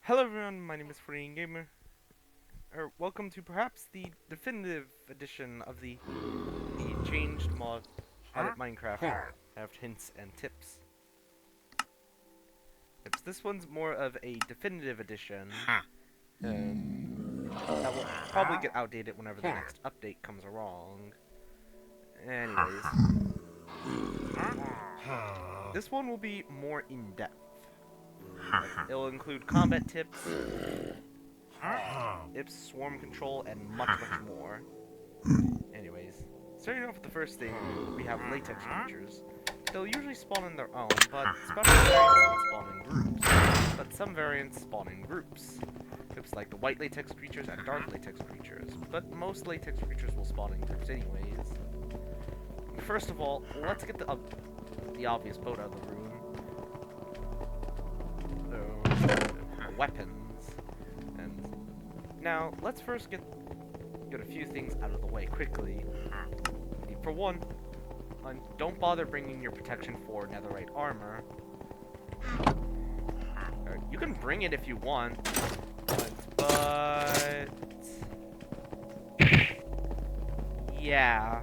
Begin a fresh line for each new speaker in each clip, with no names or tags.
Hello everyone, my name is Freeing Gamer. Welcome to perhaps the definitive edition of the changed mod edit Minecraft. Have hints and tips. This one's more of a definitive edition. That will probably get outdated whenever the next update comes along. Anyways, this one will be more in-depth. It'll include combat tips, swarm control, and much more. Anyways, starting off with the first thing, we have latex creatures. They'll usually spawn on their own, but special variants spawn in groups. But some variants spawn in groups. Groups like the white latex creatures and dark latex creatures. But most latex creatures will spawn in groups anyways. First of all, let's get the obvious boat out of the room. Weapons. And now let's first get a few things out of the way quickly. For one, don't bother bringing your protection 4 netherite armor. You can bring it if you want, but yeah,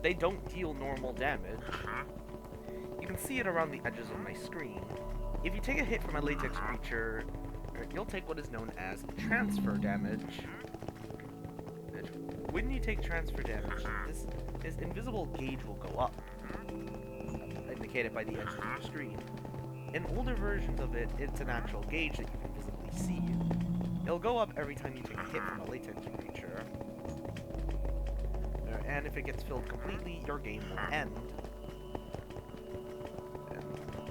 they don't deal normal damage. You can see it around the edges of my screen. If you take a hit from a latex creature, you'll take what is known as transfer damage. When you take transfer damage, this invisible gauge will go up, indicated by the edge of your screen. In older versions of it, it's an actual gauge that you can visibly see. It'll go up every time you take a hit from a latex creature. And if it gets filled completely, your game will end.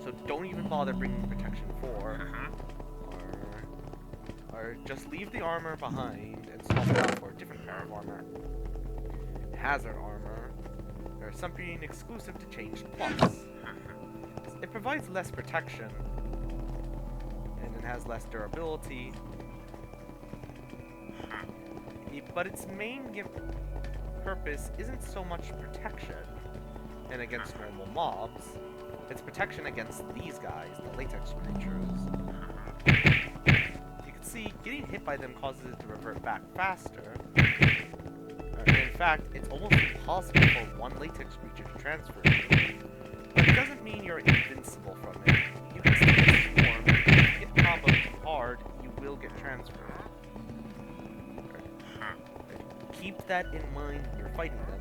So don't even bother bringing protection 4. Or just leave the armor behind and swap it out for a different pair of armor. Hazard armor, or something exclusive to Changed Plus. It provides less protection, and it has less durability. But its main purpose isn't so much protection and against normal mobs. It's protection against these guys, the latex creatures. You can see, getting hit by them causes it to revert back faster. In fact, it's almost impossible for one latex creature to transfer you. But it doesn't mean you're invincible from it. You can still get swarmed. If you get comboed too hard, you will get transferred. Keep that in mind when you're fighting them.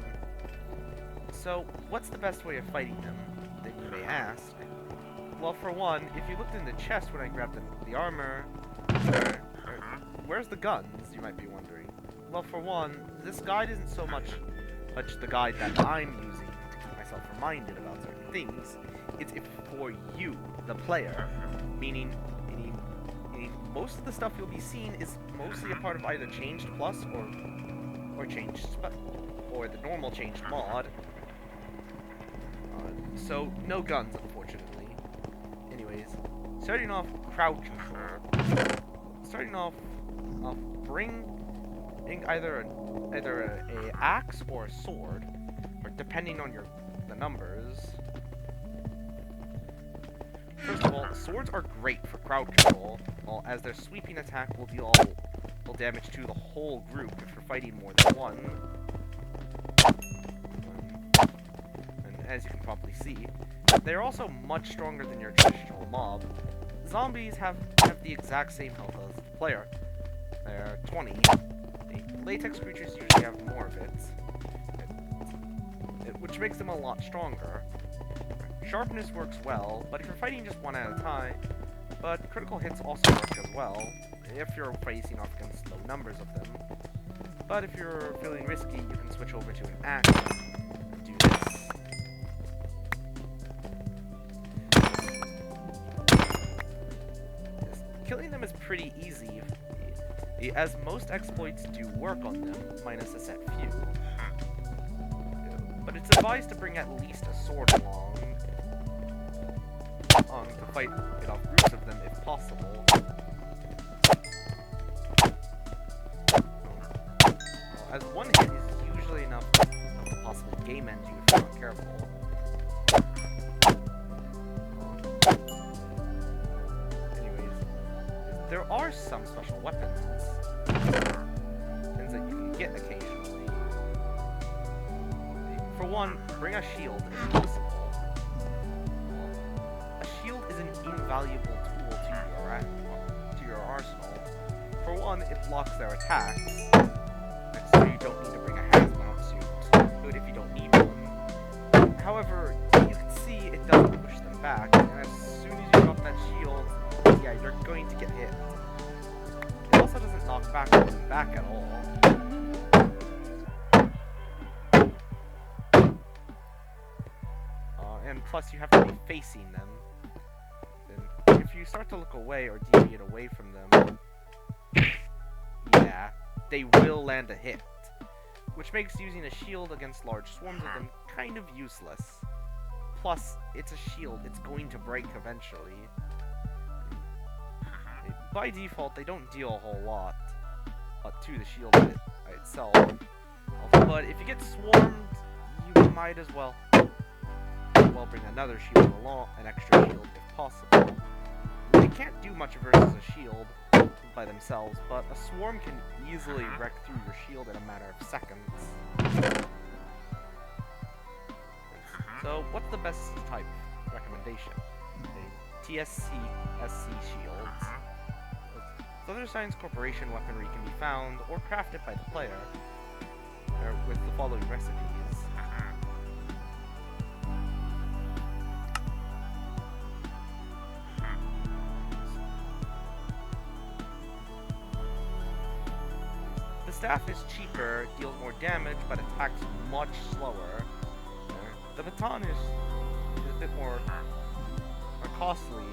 So, what's the best way of fighting them, that you may ask? Well, for one, if you looked in the chest when I grabbed the armor, where's the guns, you might be wondering. Well, for one, this guide isn't so much the guide that I'm using to keep myself reminded about certain things. It's for you, the player. Meaning most of the stuff you'll be seeing is mostly a part of either Changed Plus or Changed or the normal Changed mod. So no guns, unfortunately. Anyways, starting off crowd control. Starting off, bring either a axe or a sword, or depending on the numbers. First of all, swords are great for crowd control, as their sweeping attack will deal damage to the whole group if you're fighting more than one. And as you can probably see, they're also much stronger than your traditional mob. Zombies have the exact same health as the player. They're 20. Latex creatures usually have more of it, which makes them a lot stronger. Sharpness works well, but if you're fighting just one at a time, but critical hits also work as well, if you're facing off against low numbers of them. But if you're feeling risky, you can switch over to an axe and do this. Killing them is pretty easy, as most exploits do work on them, minus a set few. But it's advised to bring at least a sword along to fight it off groups of them if possible. As one hit is usually enough to possibly game end you if you're not careful. there are some special weapons, things that you can get occasionally. For one, bring a shield if possible. A shield is an invaluable tool to your arsenal. For one, it blocks their attacks, and so you don't need to bring a hazmat suit. Good if you don't need one. However, you can see it doesn't push them back, and as soon as you drop that shield, yeah, you're going to get hit. It also doesn't knock back at all. And plus, you have to be facing them. And if you start to look away or deviate away from them, yeah, they will land a hit. Which makes using a shield against large swarms of them kind of useless. Plus, it's a shield, it's going to break eventually. By default, they don't deal a whole lot to the shield itself. But if you get swarmed, you might as well bring another shield along, an extra shield if possible. They can't do much versus a shield by themselves, but a swarm can easily wreck through your shield in a matter of seconds. So, what's the best type recommendation? TSC SC shields. Southern Science Corporation weaponry can be found or crafted by the player with the following recipes. The staff is cheaper, deals more damage, but attacks much slower. The baton is a bit more costly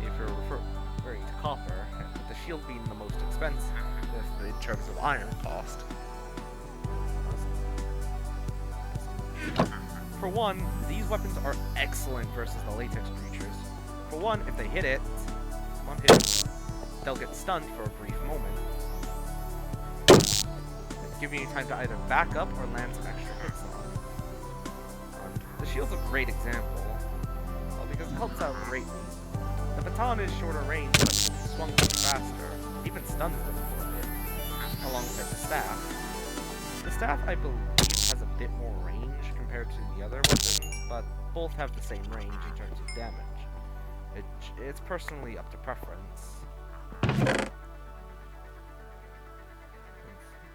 if you're referring to copper, with the shield being the most expensive in terms of iron cost. For one, these weapons are excellent versus the latex creatures. For one, if they hit it, they'll get stunned for a brief moment, giving you time to either back up or land some extra hits on. The shield's a great example, because it helps out greatly. The baton is shorter range, but can be swung much faster, even stuns them for a bit, alongside the staff. The staff, I believe, has a bit more range compared to the other weapons, but both have the same range in terms of damage. It's personally up to preference.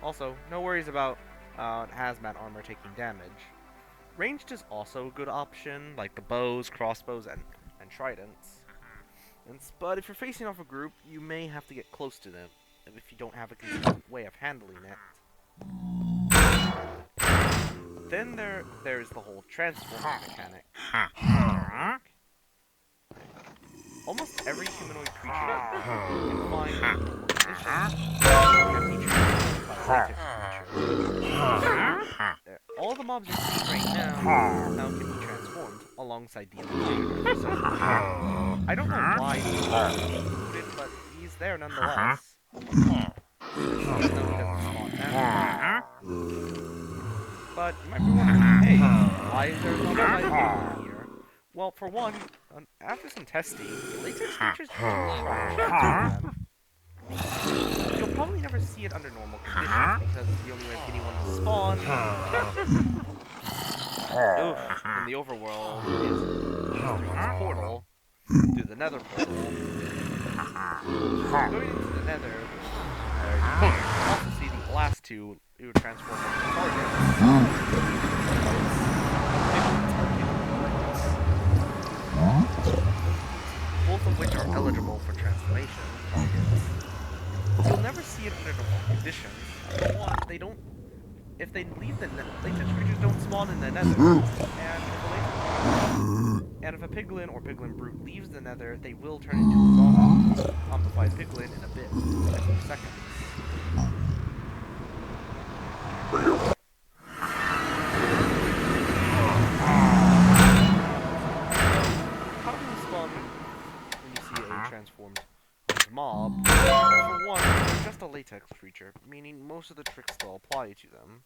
Also, no worries about hazmat armor taking damage. Ranged is also a good option, like the bows, crossbows, and tridents. But if you're facing off a group, you may have to get close to them, if you don't have a consistent way of handling it. Then there's the whole transforming mechanic. Almost every humanoid creature you can find can be transformed by latex creatures. All the mobs you're seeing right now can be transformed alongside the illusion. So, I don't know why he's included, but he's there nonetheless. But you might be wondering, hey, why is there another light in here? Well, for one, after some testing, latex creatures do transform them. You'll probably never see it under normal conditions because the only way anyone will spawn in the overworld is through this portal, through the nether portal. Going into the nether, you can also see the last two who transform into targets. Both of which are eligible for transformation targets. You'll never see it under normal conditions. For one, they don't. If they leave the latex creatures don't spawn in the nether, and if a piglin or piglin brute leaves the nether, they will turn into a zombified piglin in a bit, in a few seconds. How do you spawn when you see a transformed mob? For one, they're just a latex creature, meaning most of the tricks still apply to them.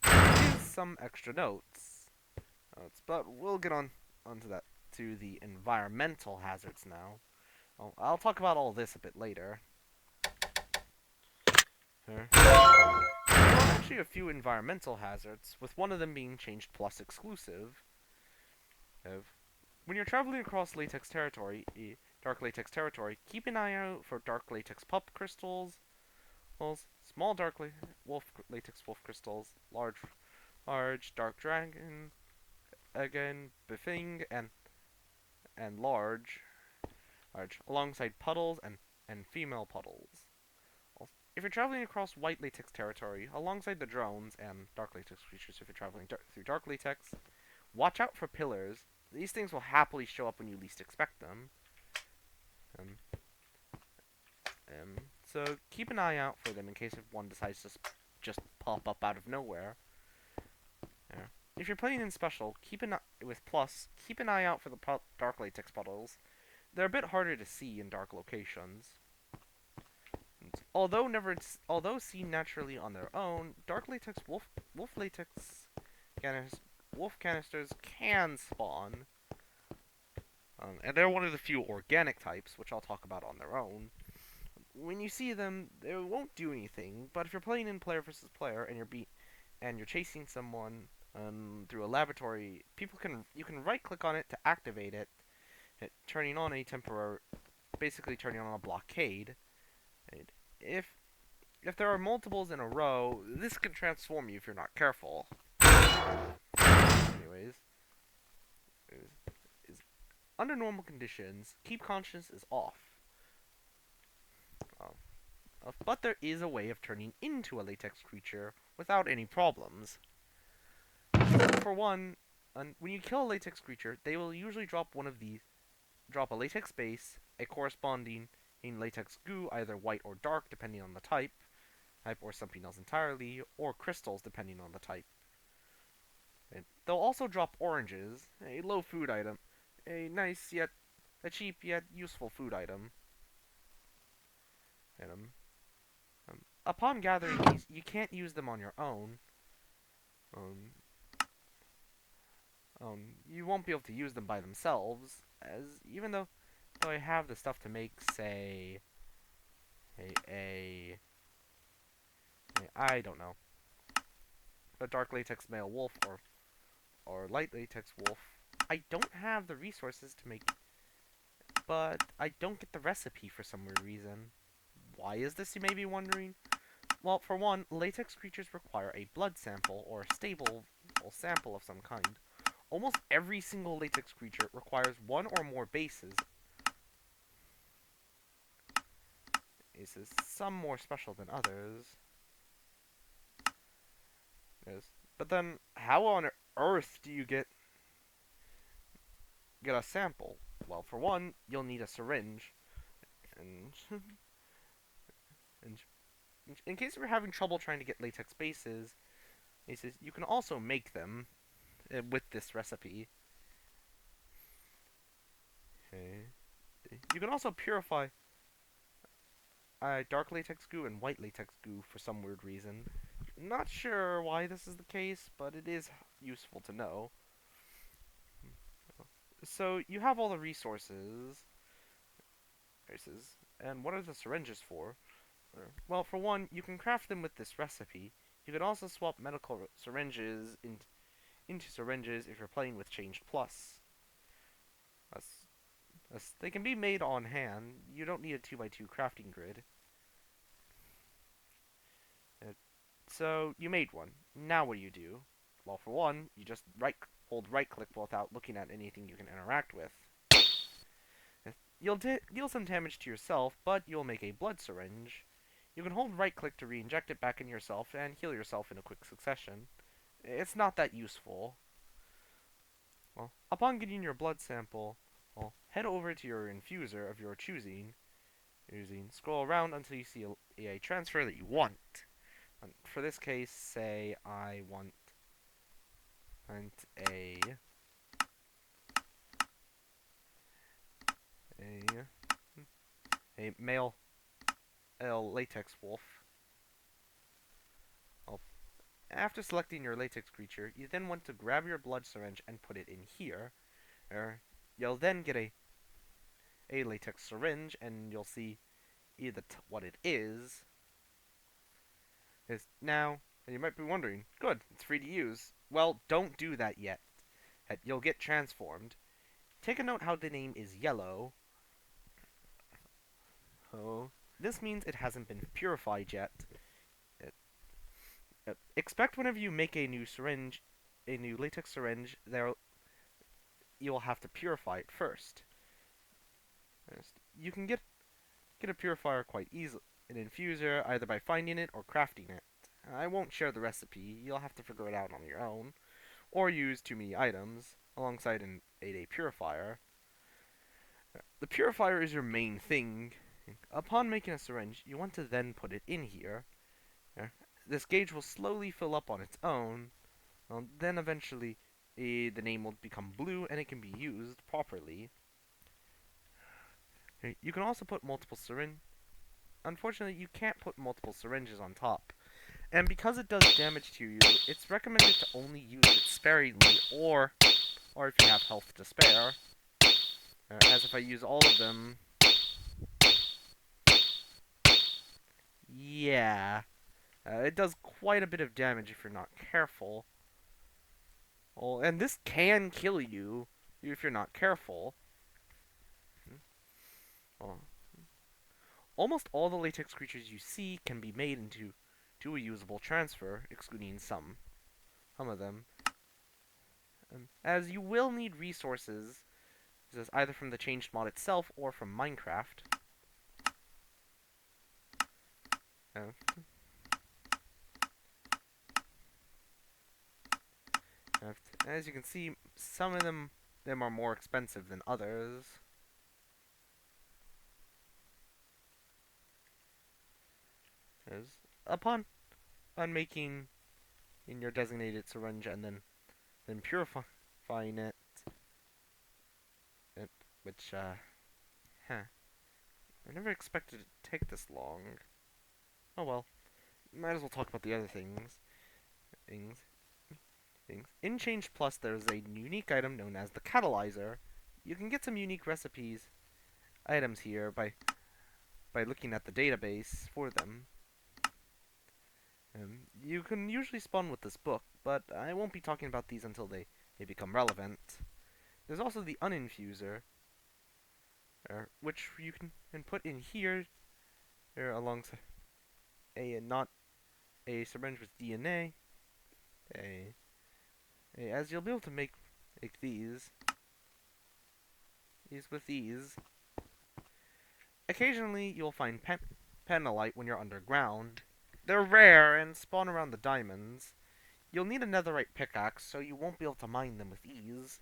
Here's some extra notes, but we'll get onto that, to the environmental hazards now. I'll talk about all this a bit later. There are actually a few environmental hazards, with one of them being Changed Plus exclusive. When you're traveling across latex territory, dark latex territory, keep an eye out for dark latex pup crystals, small dark latex wolf crystals, large dark dragon, again, befing, and large, alongside puddles and female puddles. If you're traveling across white latex territory, alongside the drones and dark latex creatures, if you're traveling through dark latex, watch out for pillars. These things will happily show up when you least expect them. Um, so keep an eye out for them in case if one decides to just pop up out of nowhere. Yeah. If you're playing in special, keep an eye out for the dark latex puddles. They're a bit harder to see in dark locations. Although seen naturally on their own, dark latex wolf latex wolf canisters can spawn. And they're one of the few organic types, which I'll talk about on their own. When you see them, they won't do anything. But if you're playing in player versus player and you're chasing someone through a laboratory, you can right click on it to activate it, turning on basically turning on a blockade. If if there are multiples in a row, this can transform you if you're not careful. Anyways, under normal conditions, keep conscience is off. But there is a way of turning into a latex creature without any problems. For one, when you kill a latex creature, they will usually drop a latex base, a corresponding latex goo, either white or dark depending on the type, or something else entirely, or crystals depending on the type. And they'll also drop oranges, a low food item, a cheap yet useful food item. And, upon gathering these, you can't use them on your own. You won't be able to use them by themselves, as even though I have the stuff to make, say, I don't know, a dark latex male wolf or light latex wolf, I don't have the resources to make, but I don't get the recipe for some weird reason. Why is this, you may be wondering? Well, for one, latex creatures require a blood sample or a stable sample of some kind. Almost every single latex creature requires one or more bases. Some more special than others. Yes. But then, how on earth do you get a sample? Well, for one, you'll need a syringe. And, and in case you're having trouble trying to get latex bases, you can also make them with this recipe. Okay. You can also purify dark latex goo and white latex goo for some weird reason. Not sure why this is the case, but it is useful to know. So you have all the resources. And what are the syringes for? Well, for one, you can craft them with this recipe. You can also swap medical syringes into syringes if you're playing with Changed Plus. They can be made on hand. You don't need a 2x2 crafting grid. So you made one. Now what do? Well, for one, you just hold right click without looking at anything you can interact with. You'll deal some damage to yourself, but you'll make a blood syringe. You can hold right click to re-inject it back in yourself and heal yourself in a quick succession. It's not that useful. Well, upon getting your blood sample, head over to your infuser of your choosing. Scroll around until you see a transfer that you want. And for this case, say I want a male latex wolf. Well, after selecting your latex creature, you then want to grab your blood syringe and put it in here. You'll then get a a latex syringe, and you'll see either what it is. Now, and you might be wondering, good, it's free to use. Well, don't do that yet. You'll get transformed. Take a note how the name is yellow. Oh, this means it hasn't been purified yet. Expect whenever you make a new syringe, a new latex syringe, there you will have to purify it first. You can get a purifier quite easily, an infuser, either by finding it or crafting it. I won't share the recipe, you'll have to figure it out on your own, or use too many items, alongside an 8A purifier. The purifier is your main thing. Upon making a syringe, you want to then put it in here. This gauge will slowly fill up on its own, then eventually the name will become blue and it can be used properly. You can also put multiple syringes. Unfortunately, you can't put multiple syringes on top. And because it does damage to you, it's recommended to only use it sparingly, or if you have health to spare. As if I use all of them... Yeah. It does quite a bit of damage if you're not careful. Oh, and this can kill you if you're not careful. Oh. Almost all the latex creatures you see can be made into a usable transfer, excluding some of them. As you will need resources, either from the changed mod itself or from Minecraft. As you can see, some of them are more expensive than others. Upon making in your designated syringe and then purifying it, which I never expected it to take this long. Oh well, might as well talk about the other things. In Change Plus, there's a unique item known as the Catalyzer. You can get some unique items here by looking at the database for them. You can usually spawn with this book, but I won't be talking about these until they become relevant. There's also the Uninfuser, which you can put in here, alongside not a syringe with DNA. As you'll be able to make these with these. Occasionally, you'll find penalite when you're underground. They're rare and spawn around the diamonds. You'll need a netherite pickaxe, so you won't be able to mine them with ease.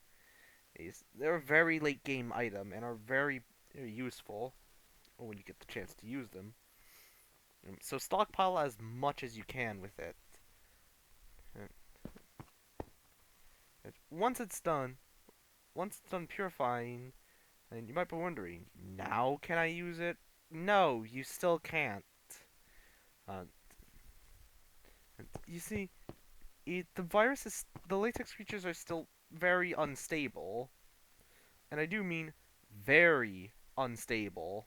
They're a very late game item and are very useful when you get the chance to use them. So stockpile as much as you can with it. Once it's done purifying, and you might be wondering, now can I use it? No, you still can't. You see, the latex creatures are still very unstable. And I do mean very unstable.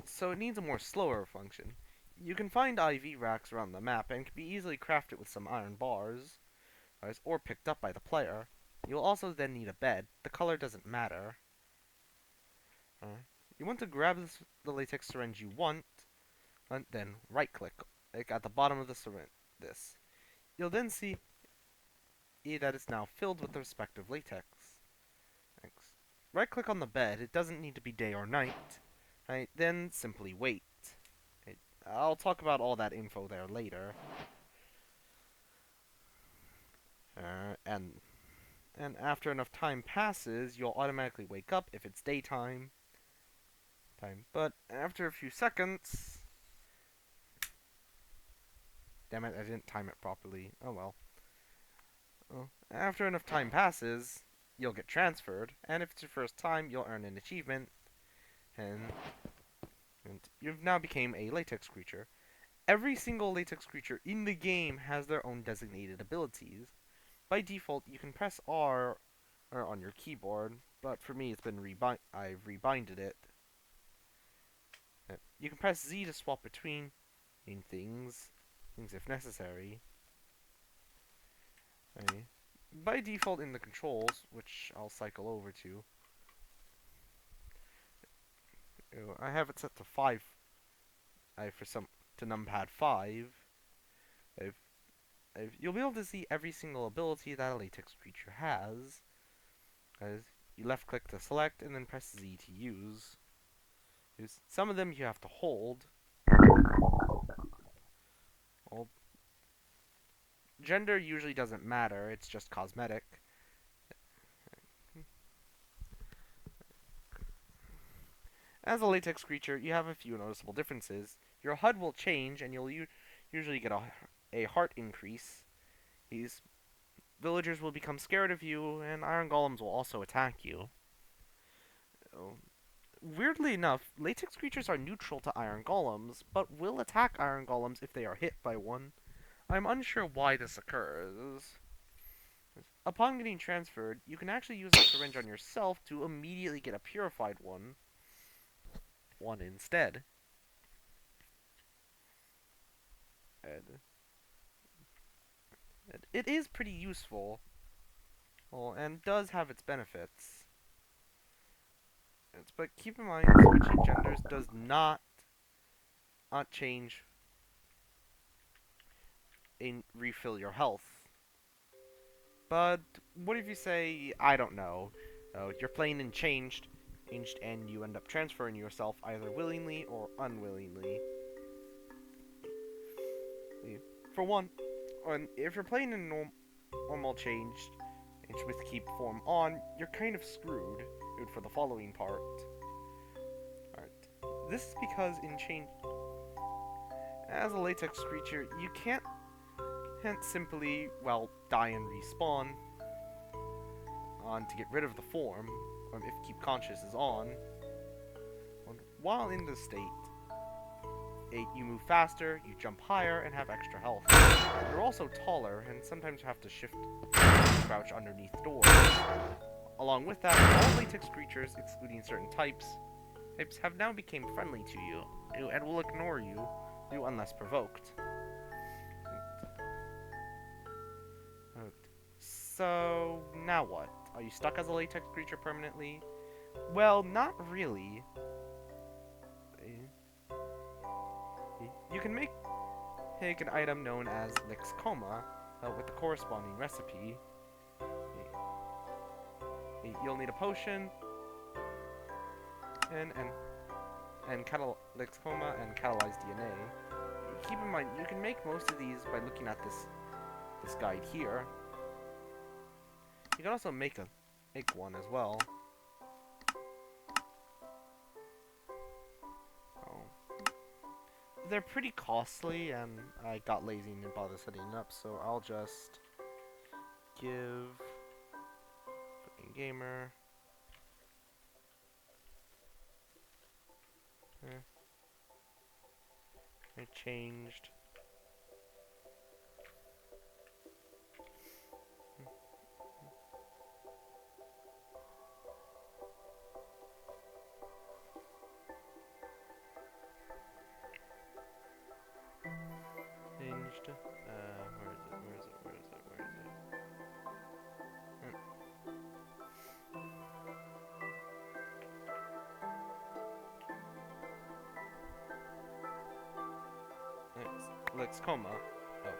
So it needs a more slower function. You can find IV racks around the map and can be easily crafted with some iron bars, or picked up by the player. You'll also then need a bed. The color doesn't matter. You want to grab the latex syringe you want, and then right-click, at the bottom of the syringe. You'll then see that it's now filled with the respective latex. Right-click on the bed. It doesn't need to be day or night. Then simply wait. I'll talk about all that info there later. And after enough time passes, you'll automatically wake up if it's daytime. But after a few seconds... Damn it, I didn't time it properly. Oh well. After enough time passes, you'll get transferred, and if it's your first time, you'll earn an achievement, and you've now become a latex creature. Every single latex creature in the game has their own designated abilities. By default, you can press R on your keyboard, but for me, I've rebinded it. You can press Z to swap between things if necessary. Okay. By default in the controls, which I'll cycle over to, I have it set to 5. To numpad 5. If, you'll be able to see every single ability that a latex creature has. As you left click to select and then press Z to use. Some of them you have to hold. Well, gender usually doesn't matter, it's just cosmetic. As a latex creature, you have a few noticeable differences. Your HUD will change, and you'll usually get a heart increase. These villagers will become scared of you, and iron golems will also attack you. Weirdly enough, latex creatures are neutral to iron golems, but will attack iron golems if they are hit by one. I'm unsure why this occurs. Upon getting transferred, you can actually use a syringe on yourself to immediately get a purified one instead. And it is pretty useful, and does have its benefits. But keep in mind, switching genders does not change and refill your health. But what if you say, I don't know, you're playing in changed, and you end up transferring yourself either willingly or unwillingly. For one, if you're playing in normal changed with keep form on, you're kind of screwed for the following part. Alright. This is because in change, as a latex creature, you can't simply, die and respawn to get rid of the form, if keep conscious is on. While in this state, you move faster, you jump higher, and have extra health. You're also taller, and sometimes you have to shift crouch underneath doors. Along with that, all latex creatures, excluding certain types have now become friendly to you, and will ignore you unless provoked. So, now what? Are you stuck as a latex creature permanently? Well, not really. You can make an item known as Lixcoma with the corresponding recipe. You'll need a potion and Lixcoma and catalyzed DNA. Keep in mind, you can make most of these by looking at this guide here. You can also make one as well. They're pretty costly, and I got lazy and didn't bother setting it up, so I'll just give gamer I changed where is it? It's Lixcoma. Oh.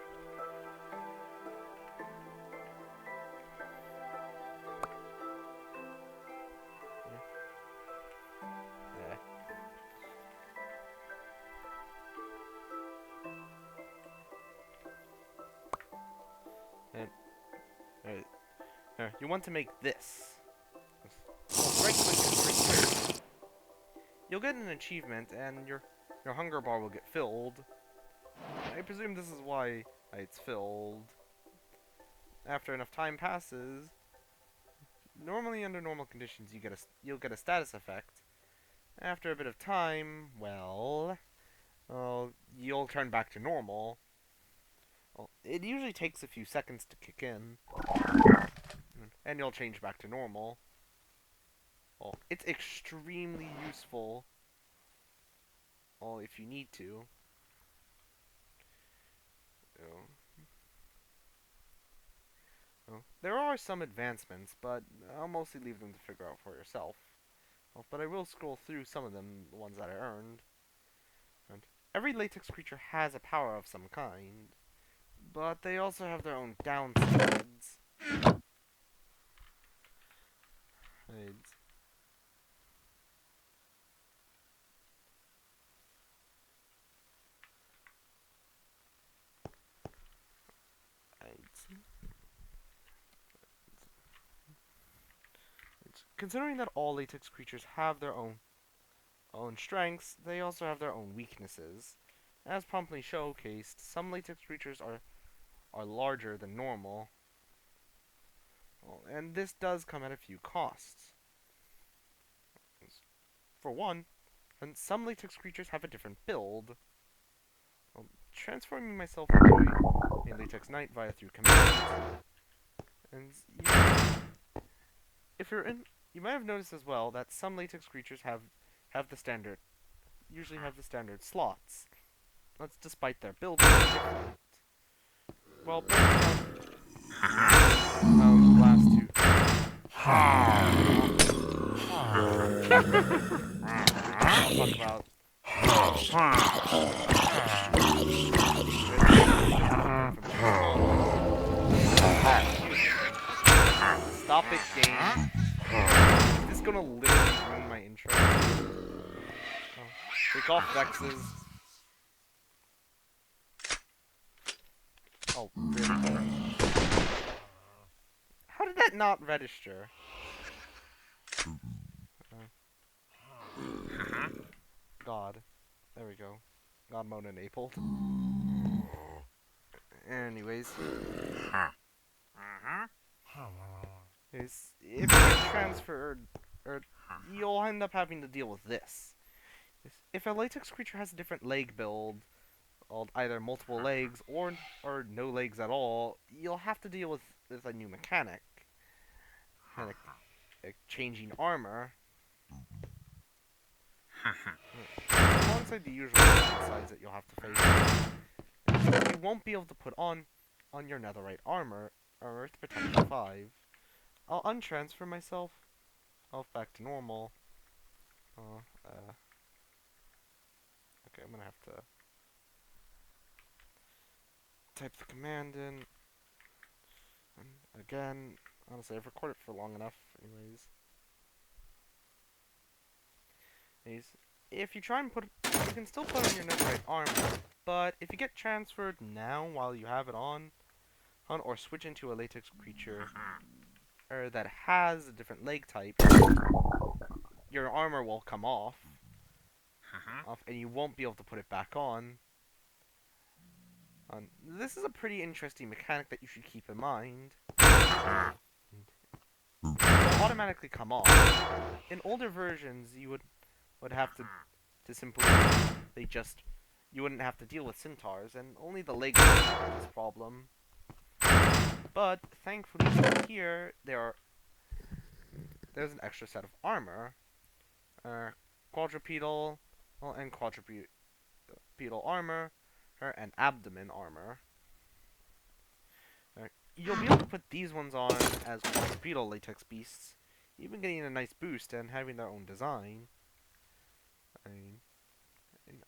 You want to make this. Right click. You'll get an achievement, and your hunger bar will get filled. I presume this is why it's filled. After enough time passes, normally under normal conditions, you'll get a status effect. After a bit of time, you'll turn back to normal. Well, it usually takes a few seconds to kick in, and you'll change back to normal. Well, it's extremely useful. Well, if you need to. Oh. Oh. There are some advancements, but I'll mostly leave them to figure out for yourself. Well, but I will scroll through some of them, the ones that I earned. And every latex creature has a power of some kind, but they also have their own downsides. Right. Right. Considering that all latex creatures have their own strengths, they also have their own weaknesses. As promptly showcased, some latex creatures are larger than normal, and this does come at a few costs. For one, and some latex creatures have a different build. Transforming myself into a latex knight via through command, and if you're in, you might have noticed as well that some latex creatures have the standard, usually have the standard slots. That's despite their build being different. Well, breaking down the last two. Talk about. Stop it, game. Is this gonna literally ruin my intro? Oh. Take off Vexes. Oh, really? How did that not register? God. There we go. God mode enabled. Anyways. If you get transferred, or you'll end up having to deal with this. If a latex creature has a different leg build, either multiple legs or no legs at all, you'll have to deal with a new mechanic. Like changing armor. Alongside the usual downsides that you'll have to face. You won't be able to put on your netherite armor, or Earth Protection 5. I'll untransfer myself. Back to normal. Okay, I'm gonna have to type the command in. And again, honestly, I've recorded for long enough, anyways. If you try and you can still put on your netherite armor, but if you get transferred now while you have it on or switch into a latex creature that has a different leg type, your armor will come off, and you won't be able to put it back on. This is a pretty interesting mechanic that you should keep in mind. It will automatically come off. In older versions, you would have to simply you wouldn't have to deal with centaurs, and only the legs would have this problem. But thankfully here there's an extra set of armor, quadrupedal and quadrupedal armor, and abdomen armor. You'll be able to put these ones on as quadrupedal latex beasts, even getting a nice boost and having their own design.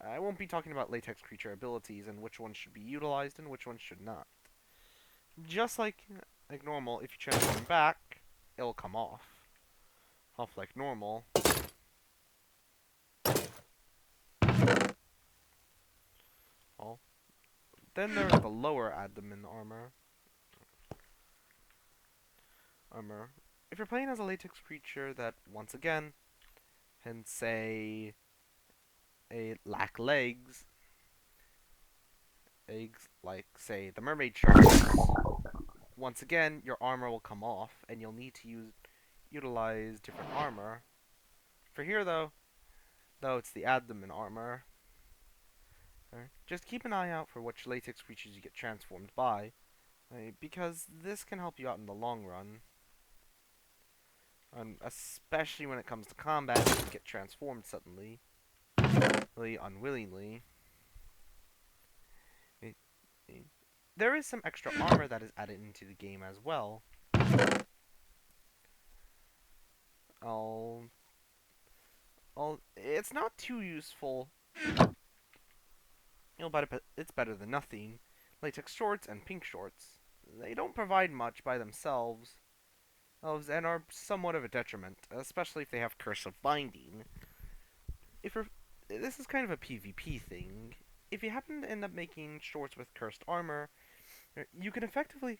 I won't be talking about latex creature abilities and which ones should be utilized and which ones should not. Just like normal, if you transform back, it'll come off like normal. Oh. Then there's the lower abdomen armor. If you're playing as a latex creature that, once again, can say lack legs, like say the mermaid sharks, once again your armor will come off and you'll need to utilize different armor. For here though it's the abdomen armor. Just keep an eye out for which latex creatures you get transformed by, because this can help you out in the long run. especially when it comes to combat, you can get transformed suddenly, really unwillingly. It- there is some extra armor that is added into the game as well. I'll, it's not too useful, but it's better than nothing. Latex shorts and pink shorts. They don't provide much by themselves, and are somewhat of a detriment, especially if they have cursive binding. If you're, this is kind of a PvP thing. If you happen to end up making shorts with cursed armor, you can effectively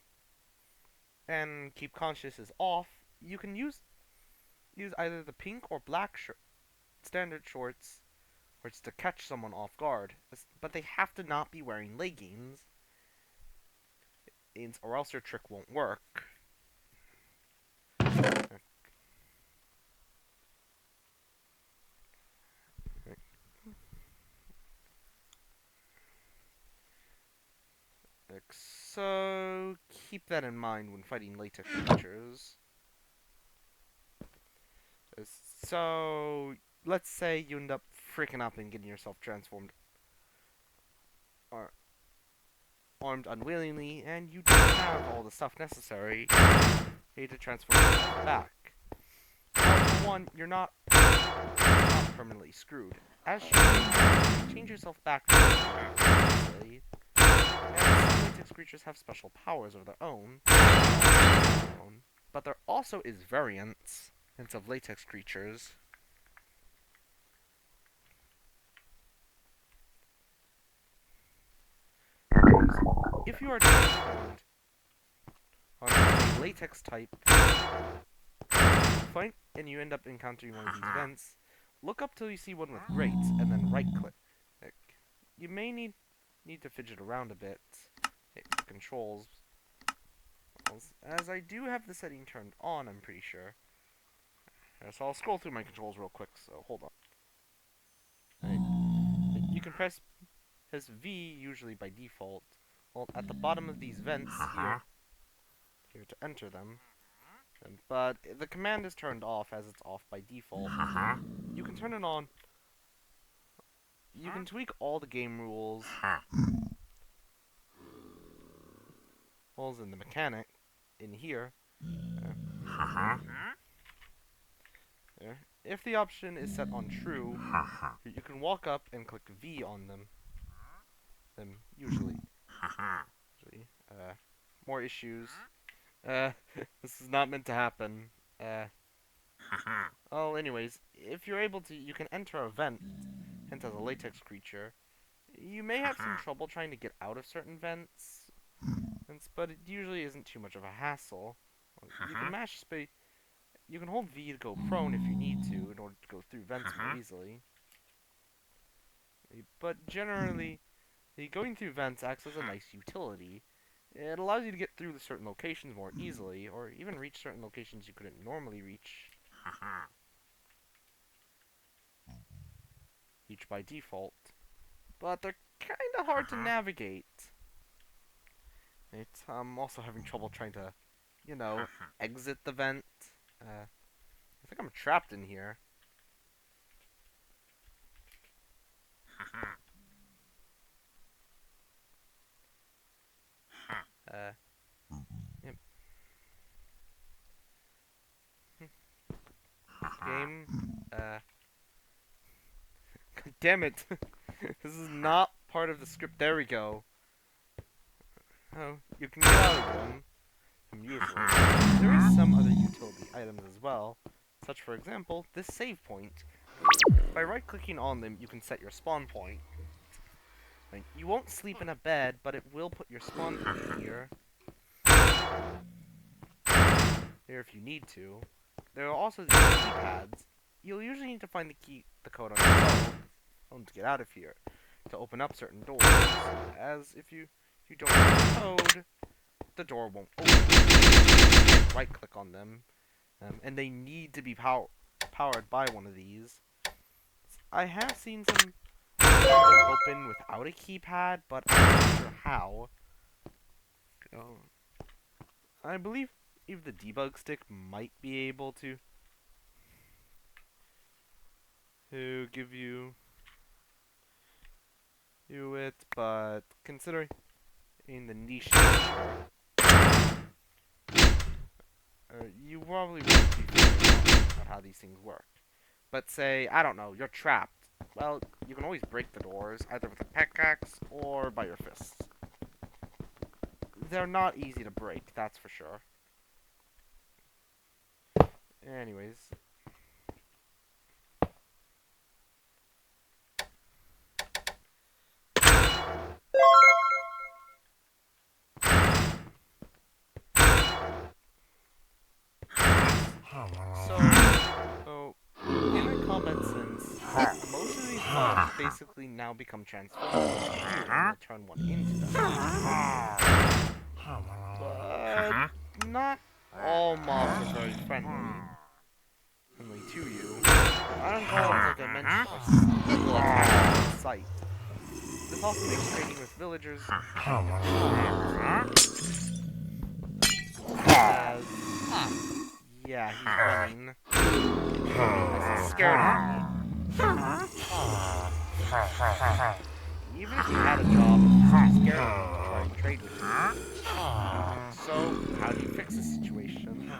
and keep consciousness off. You can use either the pink or black standard shorts, or it's to catch someone off guard. But they have to not be wearing leggings, or else your trick won't work. So keep that in mind when fighting latex creatures. So let's say you end up freaking up and getting yourself transformed or armed unwillingly, and you don't have all the stuff necessary to transform yourself back. Well, for one, you're not permanently screwed. As you change yourself back easily, and some latex creatures have special powers of their own. But there also is variants of latex creatures. If you are transformed on a latex type, and you end up encountering one of these vents, look up till you see one with grates, and then right-click. You may need to fidget around a bit. Controls, as I do have the setting turned on, I'm pretty sure. So I'll scroll through my controls real quick. So hold on. You can press V usually by default. Well, at the bottom of these vents here to enter them. But the command is turned off as it's off by default. You can turn it on. You can tweak all the game rules in the mechanic in here. If the option is set on true, you can walk up and click V on them. Usually. More issues. This is not meant to happen. Well, anyways, if you're able to, you can enter a vent as a latex creature. You may have some trouble trying to get out of certain vents, but it usually isn't too much of a hassle. You can mash space. You can hold V to go prone if you need to in order to go through vents more easily. But generally, going through vents acts as a nice utility. It allows you to get through certain locations more easily, or even reach certain locations you couldn't normally reach by default. But they're kinda hard to navigate. I'm also having trouble trying to, exit the vent. I think I'm trapped in here. Yep. Game. Damn it. This is not part of the script. There we go. Oh, you can get out of them. Usually. There is some other utility items as well. Such, for example, this save point. By right-clicking on them, you can set your spawn point. You won't sleep in a bed, but it will put your spawn point here. Here if you need to. There are also these keypads. You'll usually need to find the code on your phone to get out of here, to open up certain doors. As if you don't have the code, the door won't open. Right-click on them, and they need to be powered by one of these. I have seen some open without a keypad, but I'm not sure how. I believe the debug stick might be able to to give you it, but considering the niche nature, you probably won't be familiar about how these things work. But say, I don't know, you're trapped. Well, you can always break the doors, either with a pickaxe or by your fists. They're not easy to break, that's for sure. Anyways. So, in a combat sense, most of these mobs basically now become transformed into you when you turn one into them. But not all mobs are very friendly to you. Iron golems, like I mentioned, will attack you on sight. This also makes trading with villagers as yeah, he's running. Because he's scared of me. Even if he had a job, he's too scared of me to try and trade with me. So, how do you fix the situation?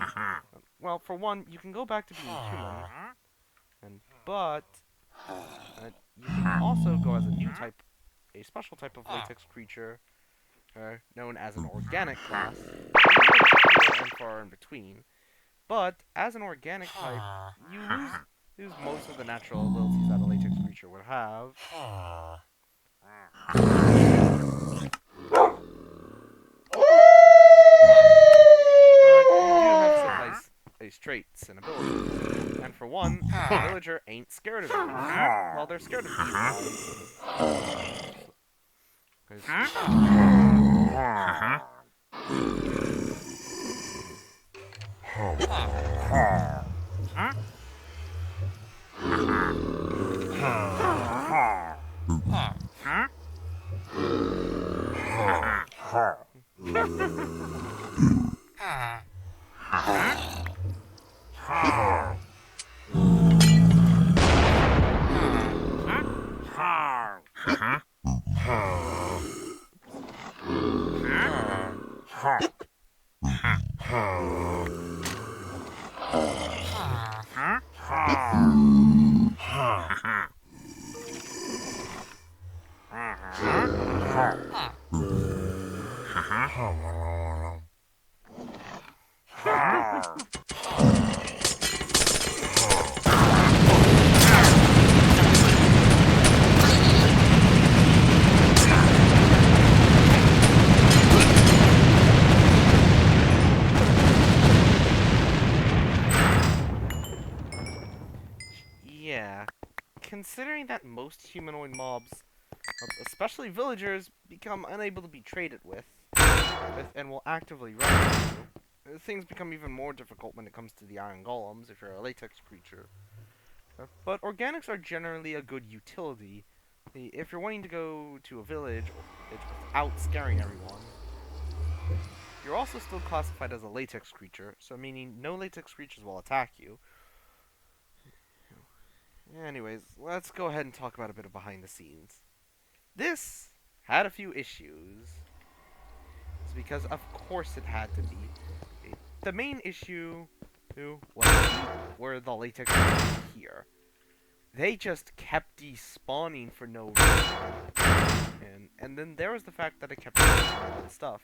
Well, for one, you can go back to being human, but you can also go as a new type, a special type of latex creature, known as an organic class, usually and far in between. But as an organic type, you lose most of the natural abilities that a latex creature would have. But you do have some nice traits and abilities. And for one, the villager ain't scared of you. Well, they're scared of these guys. 'Yeah, considering that most humanoid mobs, especially villagers, become unable to be traded with and will actively run into you, things become even more difficult when it comes to the iron golems if you're a latex creature. But organics are generally a good utility. If you're wanting to go to a village without scaring everyone, you're also still classified as a latex creature, so meaning no latex creatures will attack you. Anyways, let's go ahead and talk about a bit of behind the scenes. This had a few issues. It's because of course it had to be. The main issue were the latex creatures here. They just kept despawning for no reason. And then there was the fact that I kept doing all the stuff.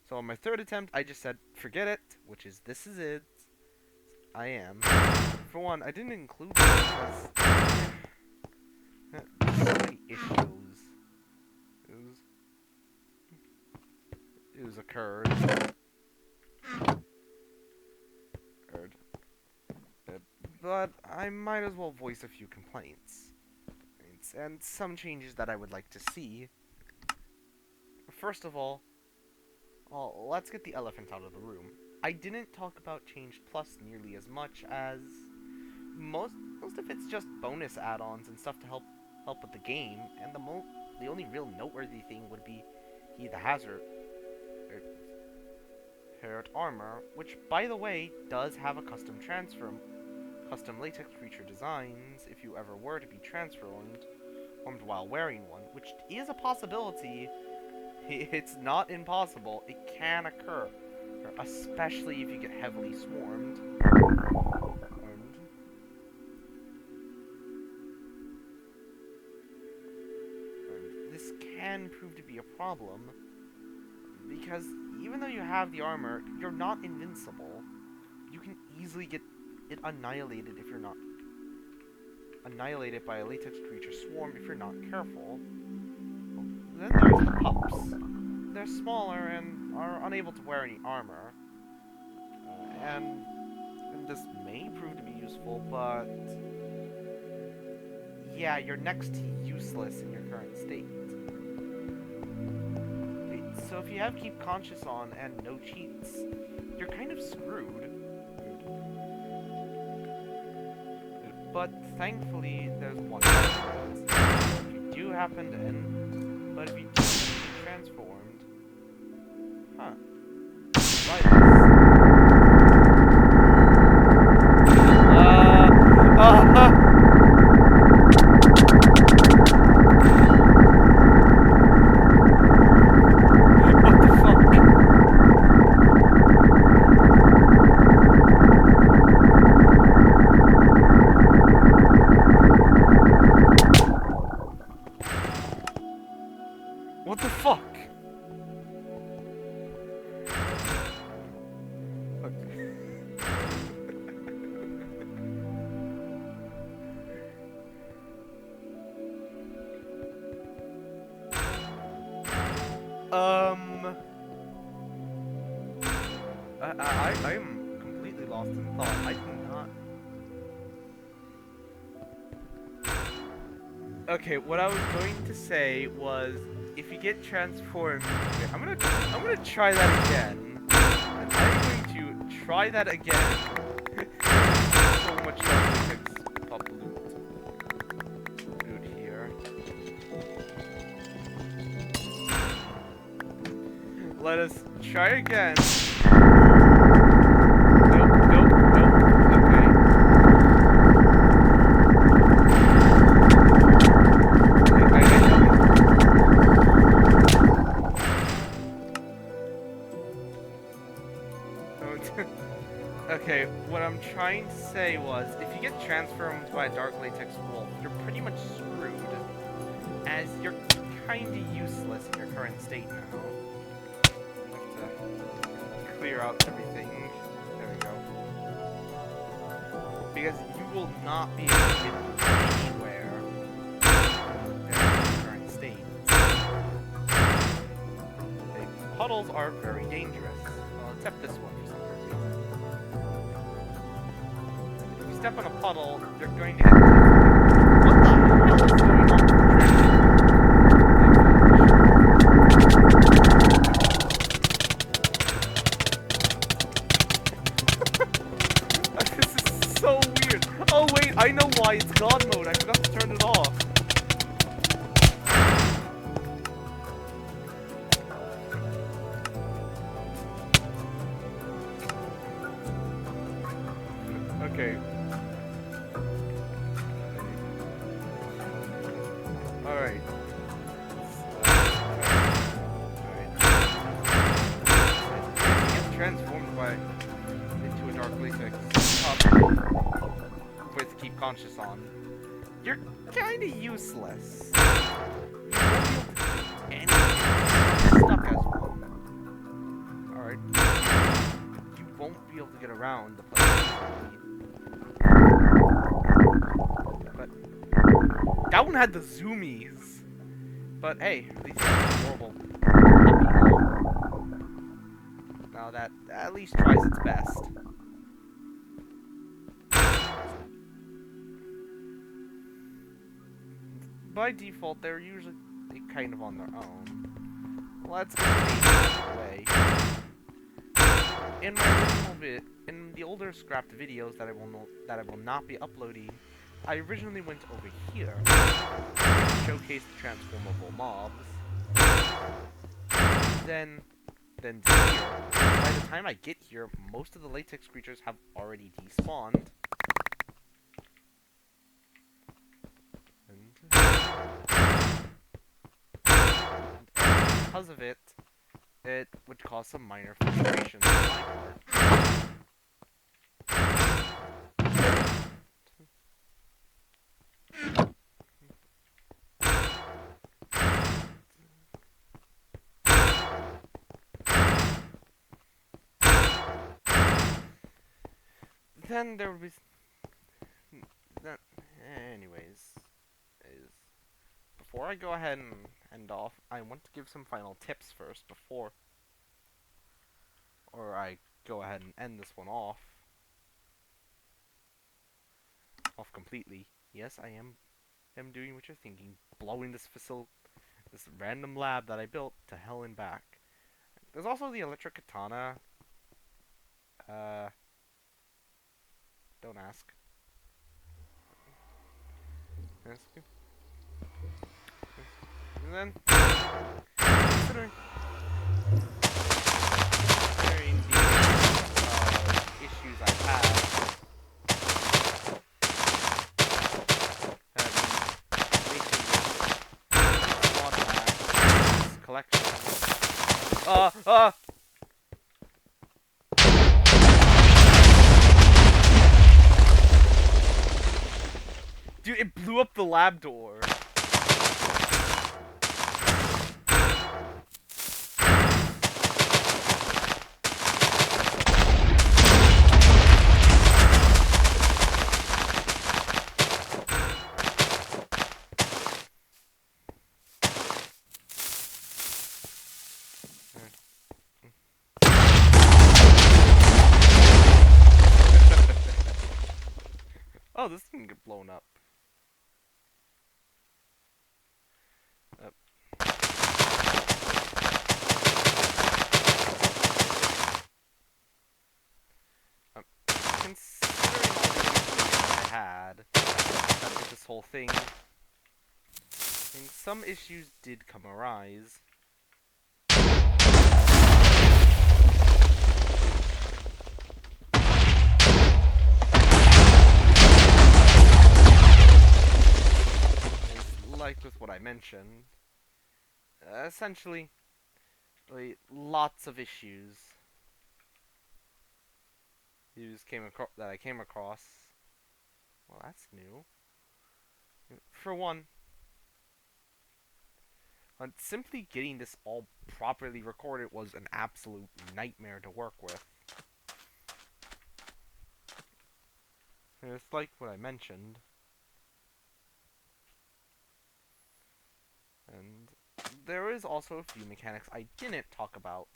So on my third attempt, I just said, forget it, which is this is it. I am. For one, I didn't include it because there's so many issues. It was occurred. But I might as well voice a few complaints. And some changes that I would like to see. First of all, well, let's get the elephant out of the room. I didn't talk about Change Plus nearly as much as most of it's just bonus add-ons and stuff to help with the game, and the only real noteworthy thing would be the hazard armor, which by the way does have a custom transfer custom latex creature designs if you ever were to be transformed while wearing one, which is a possibility. It's not impossible. It can occur, especially if you get heavily swarmed. This can prove to be a problem, because even though you have the armor, you're not invincible. You can easily get it annihilated if you're not annihilated by a latex creature swarm if you're not careful. Then there's the pups. They're smaller and are unable to wear any armor. And this may prove to be useful, but yeah, you're next to useless in your current state. So if you have Keep Conscious on and no cheats, you're kind of screwed. But thankfully, there's one difference. If you do happen to end, but if you do get transformed, try What the fuck? I'm completely lost in thought. I cannot. Okay, what I was going to say was, if you get transformed, okay, I'm gonna try that again, and I'm going to try that again. So much pop loot here. Let us try again. Nope. Okay. Okay, what I'm trying to say was, if you get transformed by a dark latex wolf, you're pretty much screwed, as you're kinda useless in your current state now. I have to clear out everything. There we go. Because you will not be able to get anywhere in your current state. Okay, puddles are very dangerous. Well, except this one for some reason. If you step on a puddle, you're going to get... What the hell is going on with the This is so weird. Oh wait, I know why. It's God mode. I forgot to turn it off. Okay. Alright. Get transformed into a dark latex with Keep Conscious on. You're kinda useless. You won't be able to do anything. You're stuck as one. Alright. You won't be able to get around the place. But that one had the zoomies. But hey, at least that's horrible. Now that at least tries its best. By default, they're usually kind of on their own. Let's go the way. In my original in the older scrapped videos that I will not be uploading, I originally went over here to showcase the transformable mobs. Then here. By the time I get here, most of the latex creatures have already despawned. because of it, it would cause some minor frustrations on my part. Then there would be... That, anyways, before I go ahead and end off, I want to give some final tips first before... Or I go ahead and end this one off. Off completely. Yes, am doing what you're thinking. Blowing this this random lab that I built to hell and back. There's also the electric katana. Uh, don't ask. Ask. And then, considering the issues I've had, this collection. Dude, it blew up the lab door. Oh, this didn't get blown up. Considering all the issues I had with this whole thing, and some issues did come arise. Like with what I mentioned, essentially, lots of issues that I came across. Well, that's new. For one, simply getting this all properly recorded was an absolute nightmare to work with. And it's like what I mentioned. And there is also a few mechanics I didn't talk about.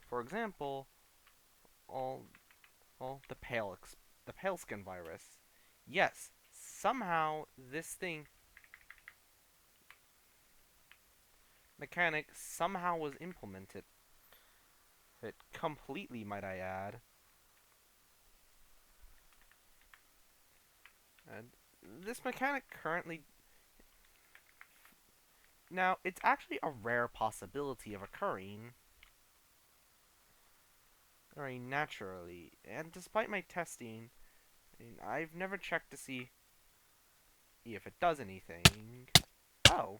For example, the pale skin virus. Yes, somehow this mechanic somehow was implemented. It completely, might I add. And this mechanic currently... Now, it's actually a rare possibility of occurring very naturally, and despite my testing, I've never checked to see if it does anything. Oh.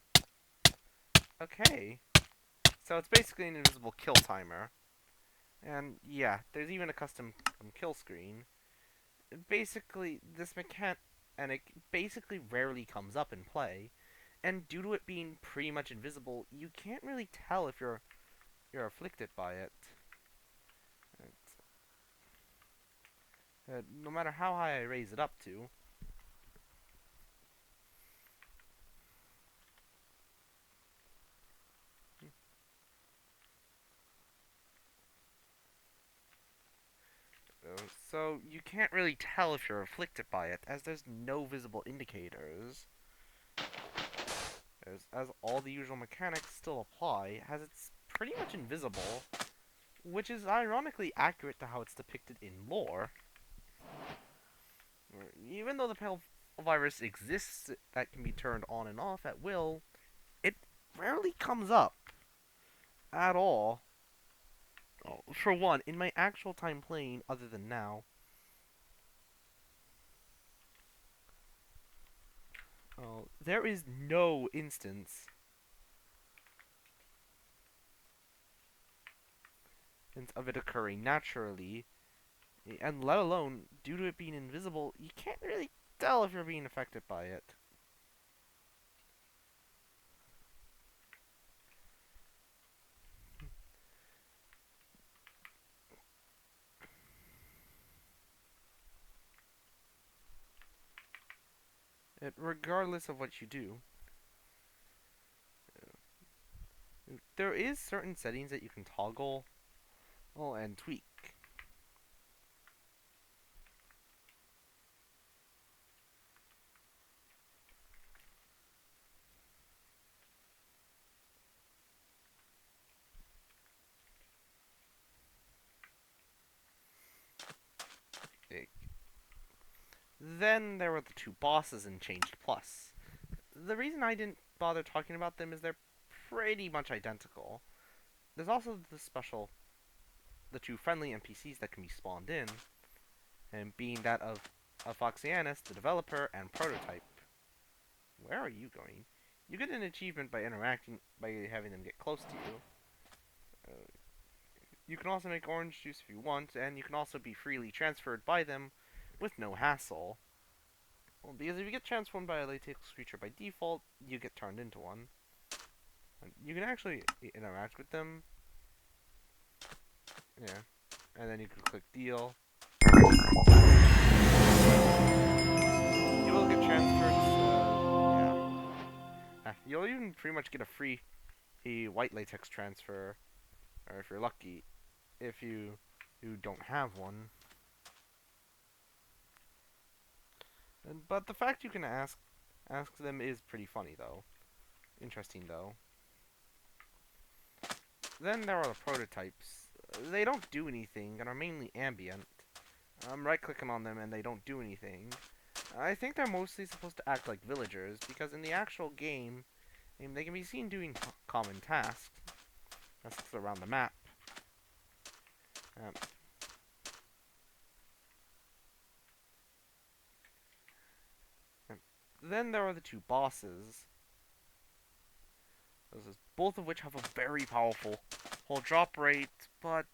Okay. So it's basically an invisible kill timer. And yeah, there's even a custom kill screen. Basically, this mechanic basically rarely comes up in play, and due to it being pretty much invisible, you can't really tell if you're afflicted by it. No matter how high I raise it up to. So you can't really tell if you're afflicted by it, as there's no visible indicators. As all the usual mechanics still apply, as it's pretty much invisible, which is ironically accurate to how it's depicted in lore. Even though the pale virus exists that can be turned on and off at will, it rarely comes up at all. For one, in my actual time playing, other than now, there is no instance of it occurring naturally, and let alone due to it being invisible, you can't really tell if you're being affected by it. Regardless of what you do, there is certain settings that you can toggle and tweak. Then there were the two bosses in Changed Plus. The reason I didn't bother talking about them is they're pretty much identical. There's also the two friendly NPCs that can be spawned in, and being that of Foxianus, the developer, and Prototype. Where are you going? You get an achievement by having them get close to you. You can also make orange juice if you want, and you can also be freely transferred by them with no hassle. Well, because if you get transformed by a latex creature by default, you get turned into one. And you can actually interact with them. Yeah. And then you can click deal. You will get transferred, so yeah. You'll even pretty much get a free white latex transfer, or if you're lucky, if you don't have one. But the fact you can ask them is pretty funny, though. Interesting, though. Then there are the prototypes. They don't do anything and are mainly ambient. I'm right-clicking on them and they don't do anything. I think they're mostly supposed to act like villagers, because in the actual game, they can be seen doing common tasks around the map. Then there are the two bosses, both of which have a very powerful whole drop rate, but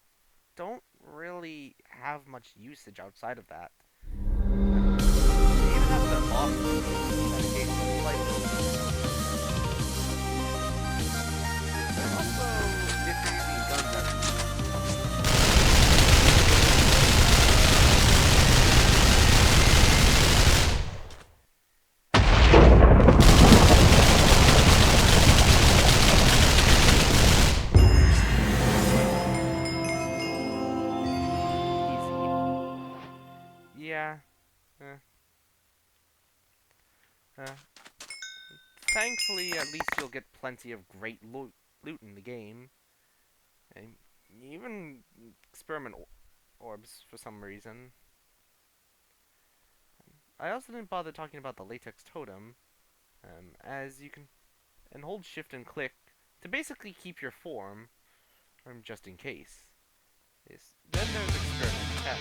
don't really have much usage outside of that. They even have the bosses also, if you're using guns at yeah. Thankfully, at least you'll get plenty of great loot in the game. And even experiment orbs for some reason. I also didn't bother talking about the latex totem, as you can hold shift and click to basically keep your form, just in case. Then there's experiment 10.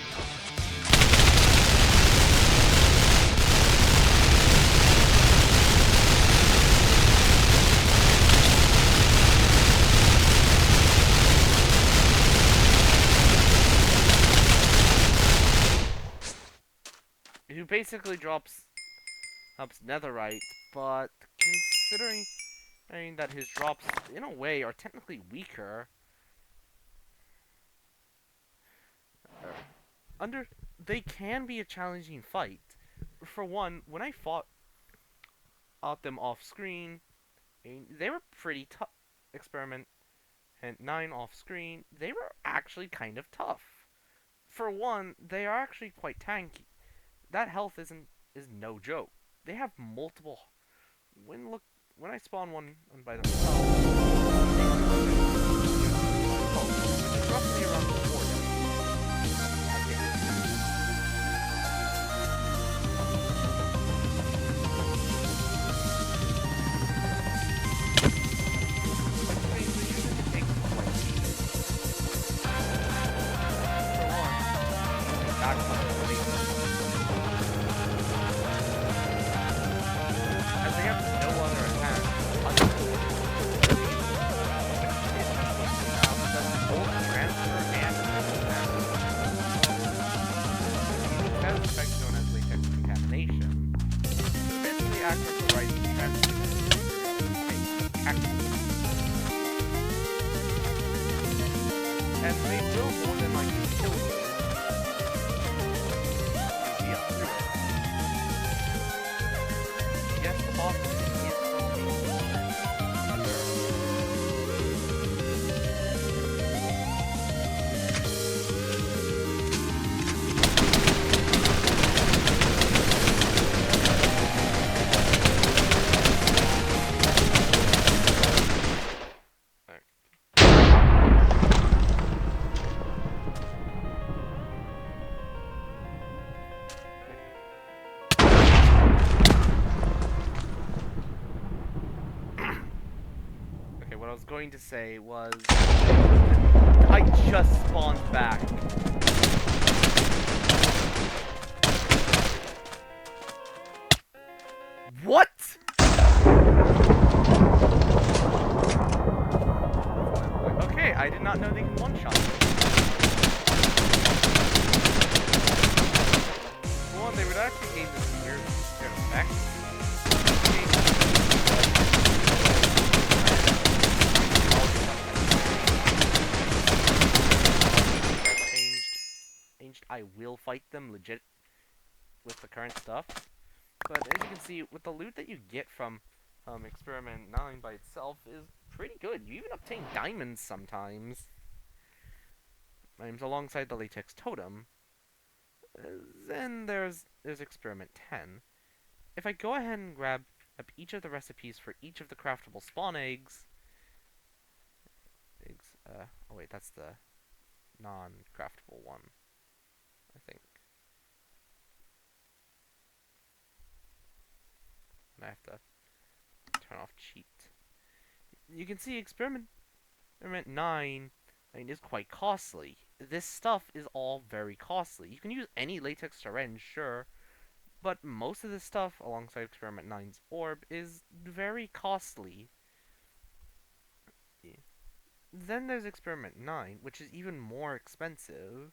Who basically drops netherite, but considering that his drops, in a way, are technically weaker, they can be a challenging fight. For one, when I fought them off screen, they were pretty tough. Experiment and 9 off screen, they were actually kind of tough. For one, they are actually quite tanky. That health is no joke. They have multiple. When I spawn one by themselves, which is roughly around 4 I think. Transfer and act as the right and they will more than likely kill you. You'll be up to it. Yes, the boss is okay, what I was going to say was I just spawned back. What? Okay, I did not know they can one-shot. Well, they would actually gain this weird effect. I will fight them legit with the current stuff. But as you can see, with the loot that you get from Experiment 9 by itself is pretty good. You even obtain diamonds sometimes. Diamonds alongside the latex totem. Then there's Experiment 10. If I go ahead and grab up each of the recipes for each of the craftable spawn eggs... oh wait, that's the non-craftable one, I think. And I have to turn off cheat. You can see Experiment 9, I mean, is quite costly. This stuff is all very costly. You can use any latex syringe, sure, but most of this stuff, alongside Experiment 9's orb, is very costly. Yeah. Then there's Experiment 9, which is even more expensive.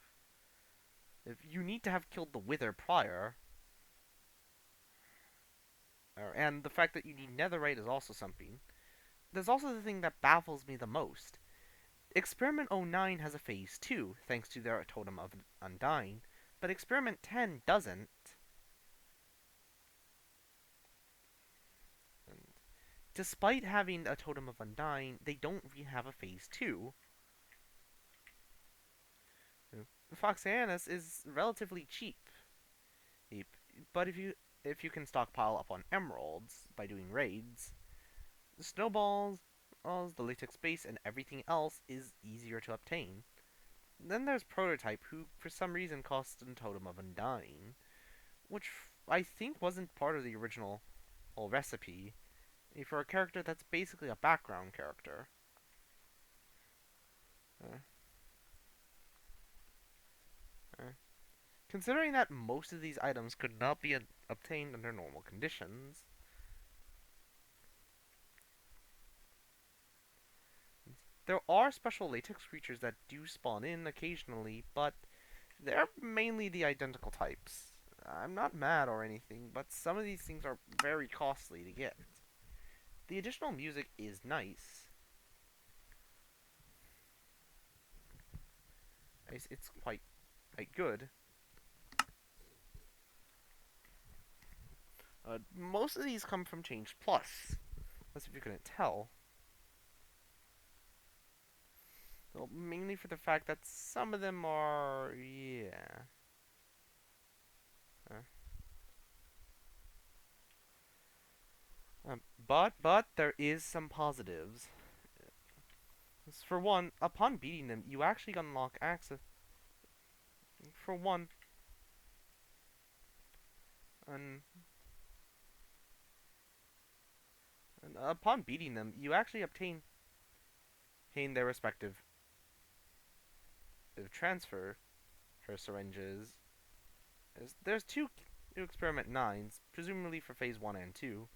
If you need to have killed the Wither prior. And the fact that you need netherite is also something. There's also the thing that baffles me the most. Experiment 09 has a phase 2, thanks to their Totem of Undying, but Experiment 10 doesn't. And despite having a Totem of Undying, they don't really have a phase 2. Foxianus is relatively cheap. But if you can stockpile up on emeralds by doing raids, the snowballs, the latex base, and everything else is easier to obtain. Then there's Prototype, who for some reason costs a Totem of Undying, which I think wasn't part of the original recipe, for a character that's basically a background character. Considering that most of these items could not be obtained under normal conditions. There are special latex creatures that do spawn in occasionally, but they're mainly the identical types. I'm not mad or anything, but some of these things are very costly to get. The additional music is nice. It's quite good. Most of these come from Change Plus, as if you couldn't tell. Well, mainly for the fact that some of them are, yeah. But there is some positives. For one, upon beating them, you actually unlock access. For one, and upon beating them, you actually obtain their respective transfer syringes. There's two Experiment 9s, presumably for Phase 1 and 2.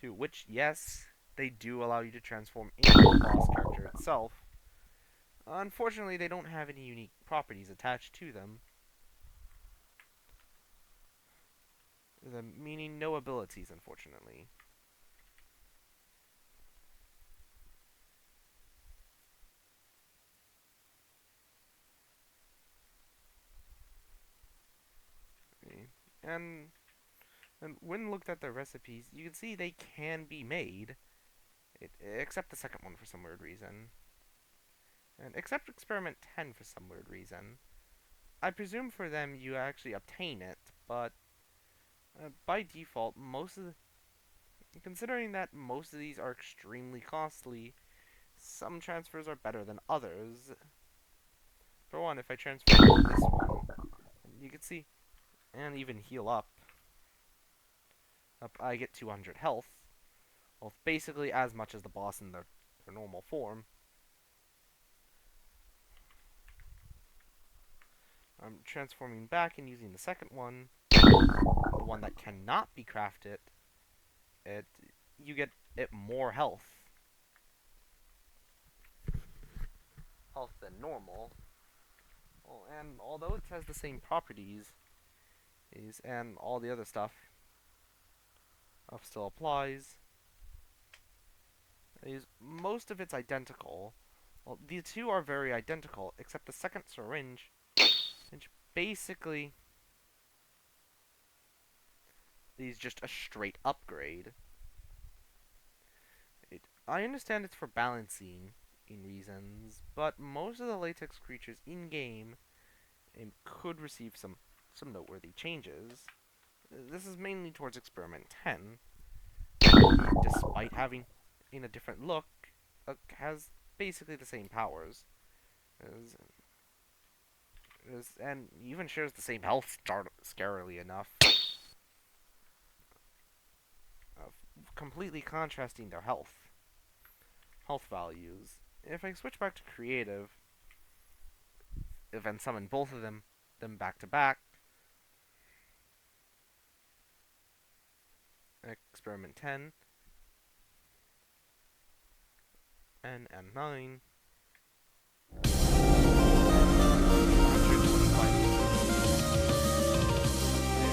Which, yes, they do allow you to transform into the boss character itself. Unfortunately, they don't have any unique properties attached to them. meaning no abilities, unfortunately. Okay. And and when looked at their recipes, you can see they can be made, except the second one for some weird reason, and except experiment 10 for some weird reason. I presume for them you actually obtain it, but by default, considering that most of these are extremely costly, some transfers are better than others. For one, if I transfer this one, you can see, and even heal up, I get 200 health. Well, basically as much as the boss in their normal form. I'm transforming back and using the second one, the one that cannot be crafted. It you get it more health than normal. Well, and although it has the same properties, and all the other stuff still applies, most of it's identical. Well, the two are very identical, except the second syringe, which basically is just a straight upgrade. I understand it's for balancing in reasons, but most of the latex creatures in game could receive some noteworthy changes. This is mainly towards experiment 10, despite having in a different look, has basically the same powers as, and even shares the same health, scarily enough, completely contrasting their health values. If I switch back to creative, and summon both of them back to back, experiment 10 and 9.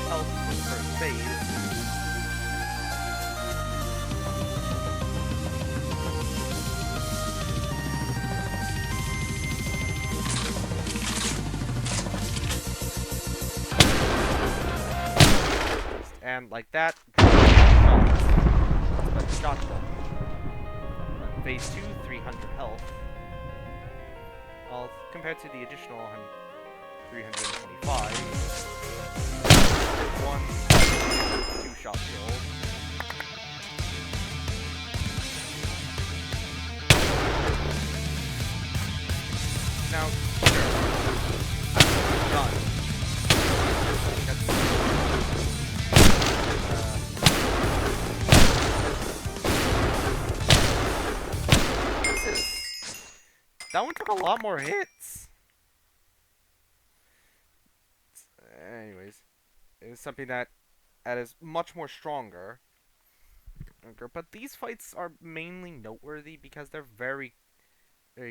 Health for the first phase. And like that, shot them. Phase 2, 300 health. Well, compared to the additional 325. One, two-shot kill. Now, done. That one took a lot more hits. Anyways, it's something that is much more stronger. But these fights are mainly noteworthy because they're very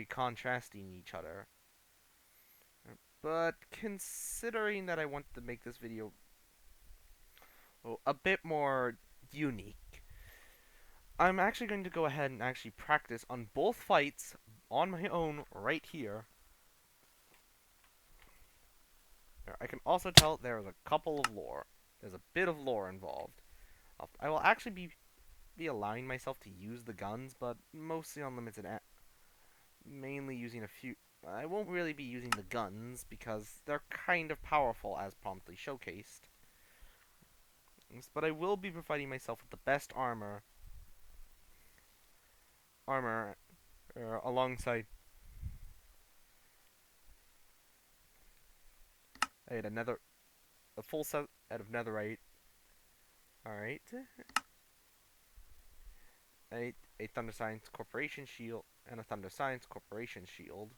contrasting each other. But considering that I want to make this video a bit more unique, I'm actually going to go ahead and actually practice on both fights on my own right here. I can also tell there's a couple of lore. There's a bit of lore involved. I will actually be allowing myself to use the guns, but mostly on limited, mainly using a few. I won't really be using the guns because they're kind of powerful as promptly showcased. But I will be providing myself with the best armor alongside. I had a full set out of netherite. Alright. A Thunder Science Corporation shield and a Thunder Science Corporation shield.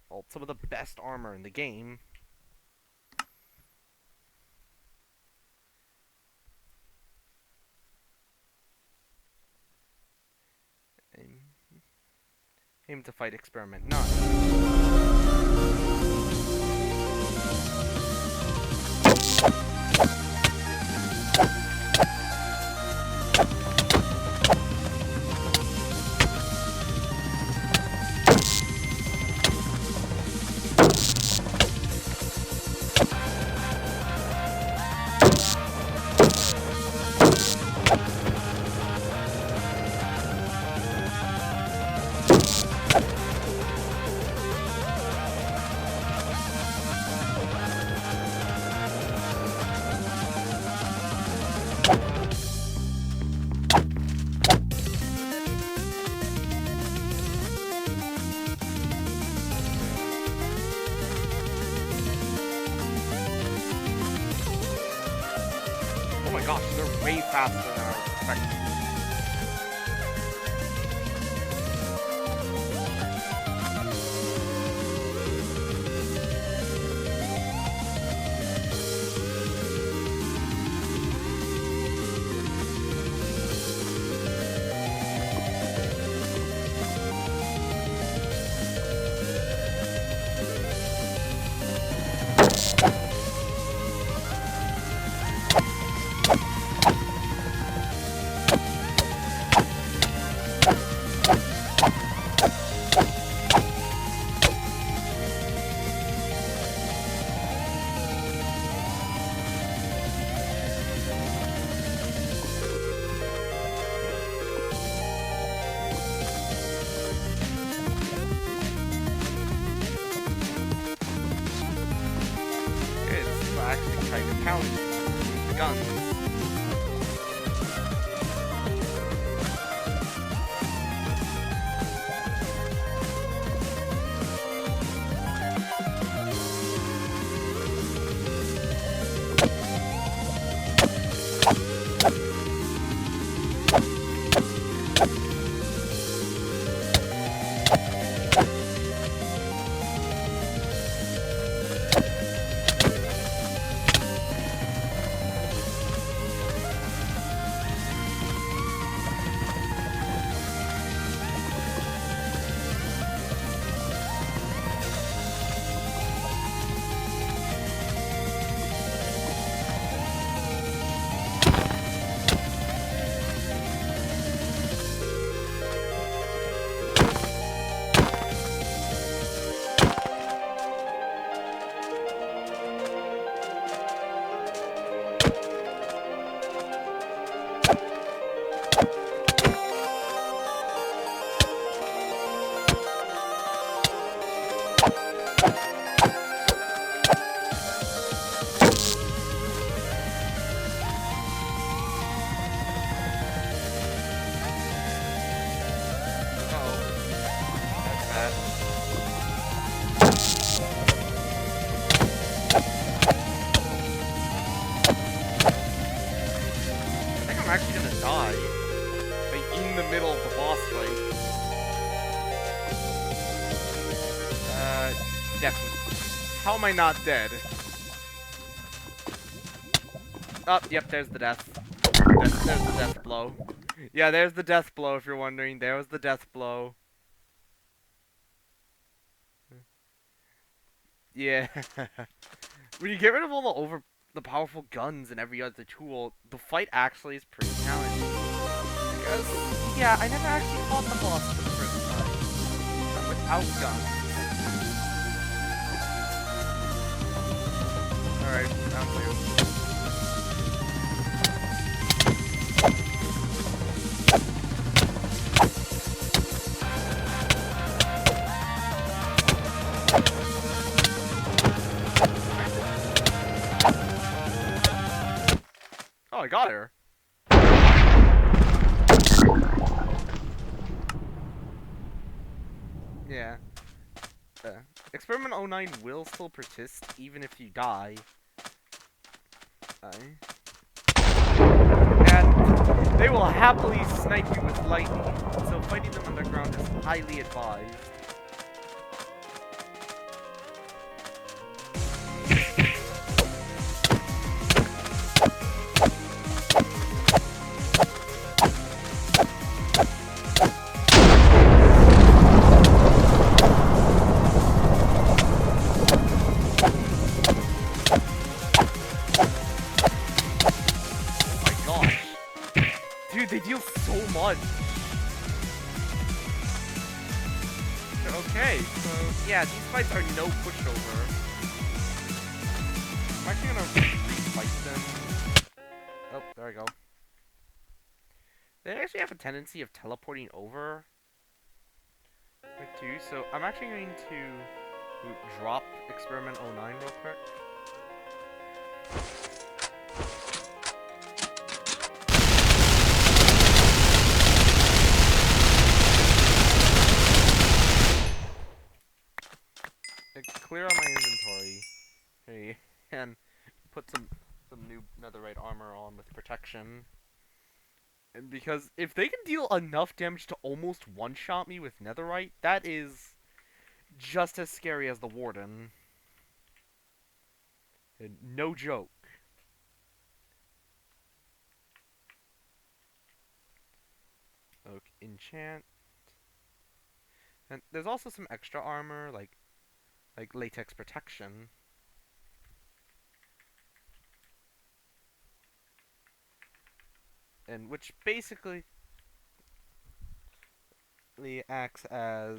Well, some of the best armor in the game. Aim to fight Experiment 9. way faster than I was expecting. It's actually kind of counting the guns. I'm actually gonna die. Like, in the middle of the boss fight. Definitely. How am I not dead? Oh, yep, there's the death. There's the death blow. Yeah, there's the death blow, if you're wondering. There was the death blow. Yeah. When you get rid of all the powerful guns and every other tool, the fight actually is pretty challenging. Because, yeah, I never actually fought the boss for the first time. Without guns. Alright, round two. Oh, I got her. Yeah. Experiment 09 will still persist, even if you die. And they will happily snipe you with lightning, so fighting them underground is highly advised. They deal so much. Okay, so yeah, these fights are no pushover. I'm actually gonna re-fight them. Oh, there I go. They actually have a tendency of teleporting over. Like too, so I'm actually going to drop Experiment 09 real quick. Clear out my inventory. Okay, and put some some new netherite armor on with protection. And because if they can deal enough damage to almost one-shot me with netherite, that is just as scary as the warden. And no joke. Okay, enchant. And there's also some extra armor, like latex protection. And which basically acts as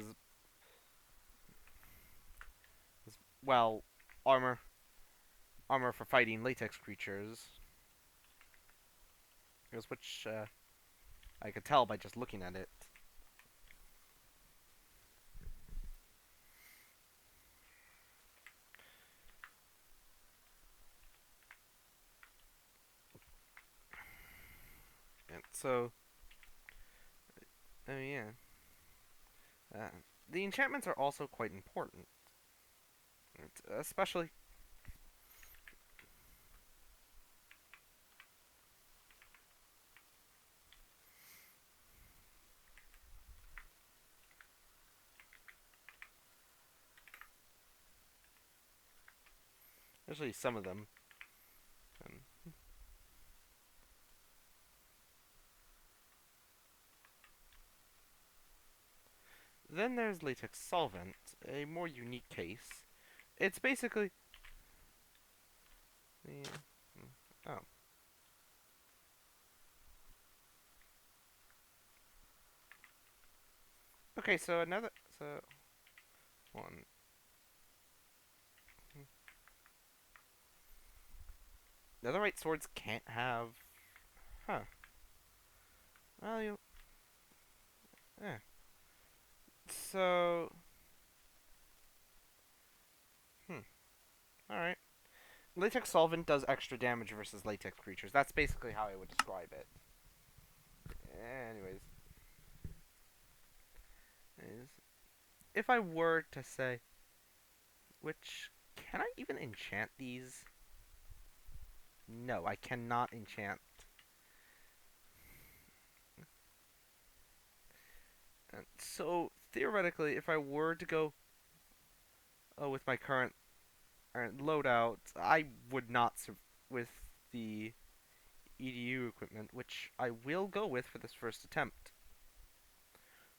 well, armor for fighting latex creatures. Which I could tell by just looking at it. And so, oh yeah, uh, the enchantments are also quite important, especially some of them. Um, then there's latex solvent, a more unique case. It's basically yeah, oh. Okay, so one. Netherite swords can't have, huh? Well, eh. So, all right. Latex solvent does extra damage versus latex creatures. That's basically how I would describe it. Anyways, if I were to say, which can I even enchant these? No, I cannot enchant. And so theoretically, if I were to go with my current loadout, I would not with the EDU equipment, which I will go with for this first attempt.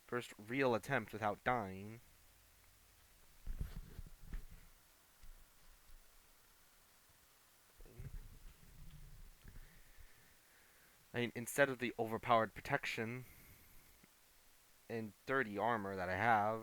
First real attempt without dying. I mean, instead of the overpowered protection and dirty armor that I have.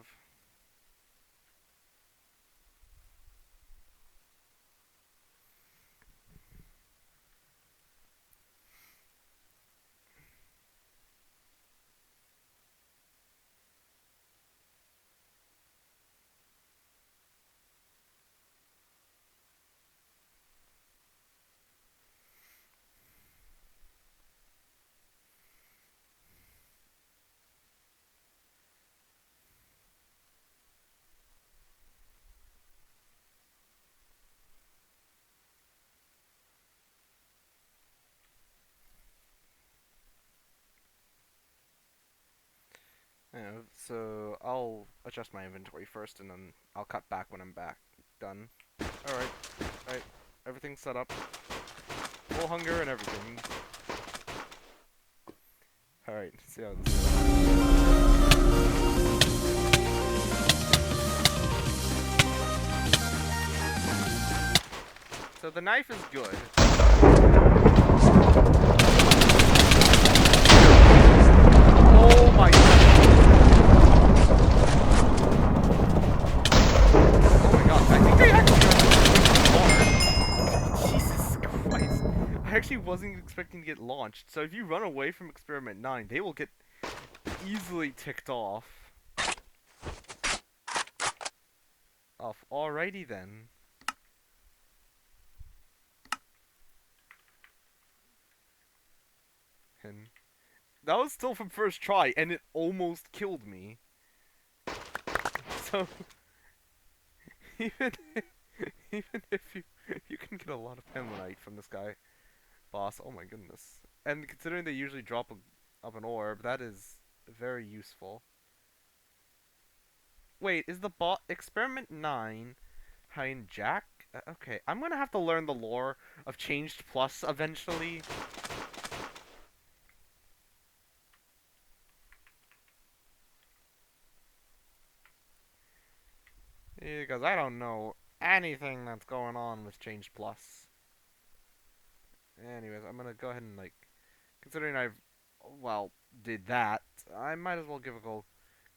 So I'll adjust my inventory first, and then I'll cut back when I'm done. Alright, alright, everything's set up. Full hunger and everything. Alright, see how this goes. So the knife is good. Oh my god. Oh my god, I think they actually are. Jesus Christ. I actually wasn't expecting to get launched. So if you run away from Experiment 9, they will get easily ticked off. Alrighty then. And that was still from first try, and it almost killed me. So even if you can get get a lot of penmanite from this guy, boss. Oh my goodness. And considering they usually drop up an orb, that is very useful. Wait, is the bot experiment 9 behind Jack? Okay, I'm gonna have to learn the lore of Changed Plus eventually. Because I don't know anything that's going on with Changed Plus. Anyways, I'm gonna go ahead and, like, considering I've, well, did that, I might as well give a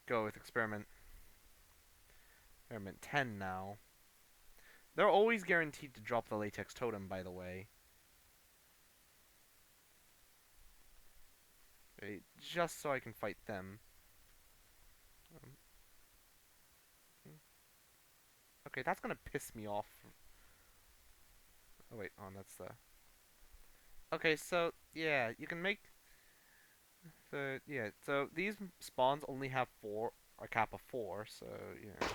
go with experiment 10 now. They're always guaranteed to drop the latex totem, by the way. Okay, just so I can fight them. Um, okay, that's gonna piss me off. Oh wait, that's the... Okay, so, yeah, you can make... so these spawns only have a cap of 4, so, yeah.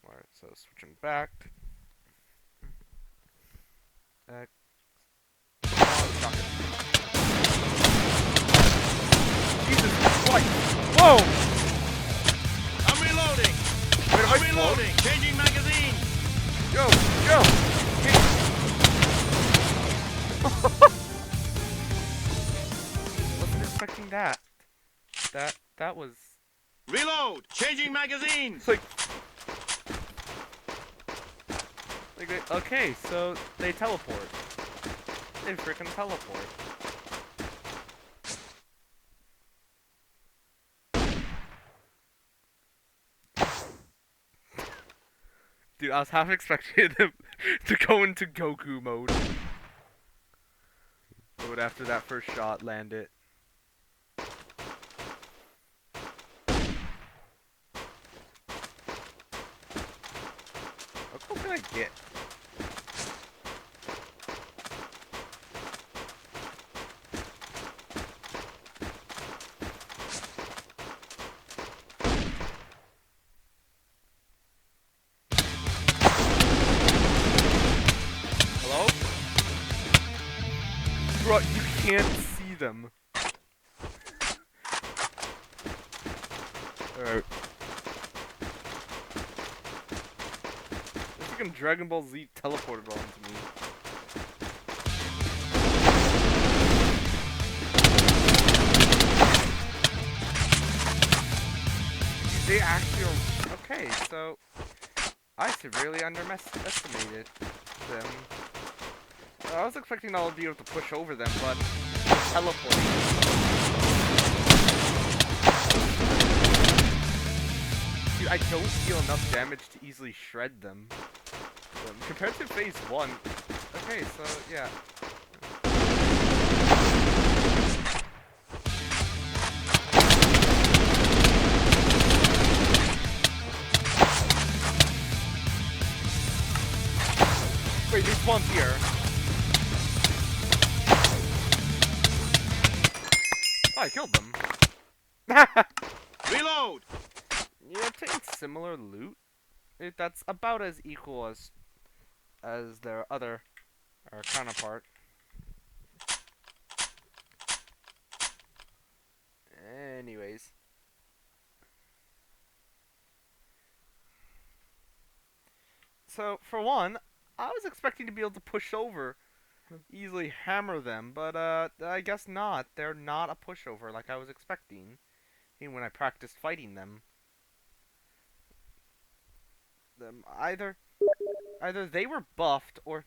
Alright, so switching back. Uh, Jesus Christ! Whoa!
I'm reloading!
Wait, am I
I'm reloading! Changing magazine!
Go! Go! Wasn't expecting that. That was...
Reload! Changing magazines!
Okay, so they teleport. They freaking teleport. Dude, I was half expecting them to go into Goku mode. But after that first shot landed. What can I get? Hello? Bro, you can't see them. Alright. This freaking Dragon Ball Z teleported onto me. They actually are... Okay, so... I severely underestimated them. I was expecting I would be able to push over them, but... teleporting. Dude, I don't deal enough damage to easily shred them. Compared to phase 1. Okay, so, yeah. Wait, they spawned here. Oh, I killed them.
Reload!
You obtain similar loot. That's about as equal as their other counterpart. Anyways. So, for one, I was expecting to be able to push over, easily hammer them, but I guess not. They're not a pushover like I was expecting, even when I practiced fighting them. Either they were buffed or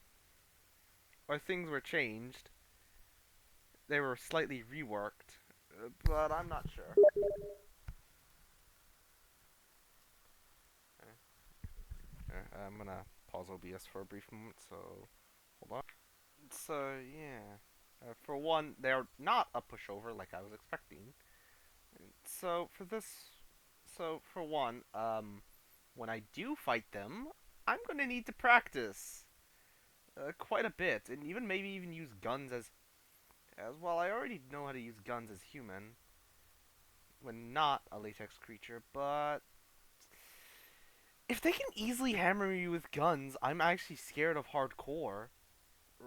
things were changed. They were slightly reworked, but I'm not sure. I'm gonna pause OBS for a brief moment, so hold on. So yeah, for one, they're not a pushover like I was expecting. So for this, so for one, when I do fight them, I'm gonna need to practice quite a bit, and even maybe even use guns as well. I already know how to use guns as human when not a latex creature, but If they can easily hammer you with guns, I'm actually scared of hardcore.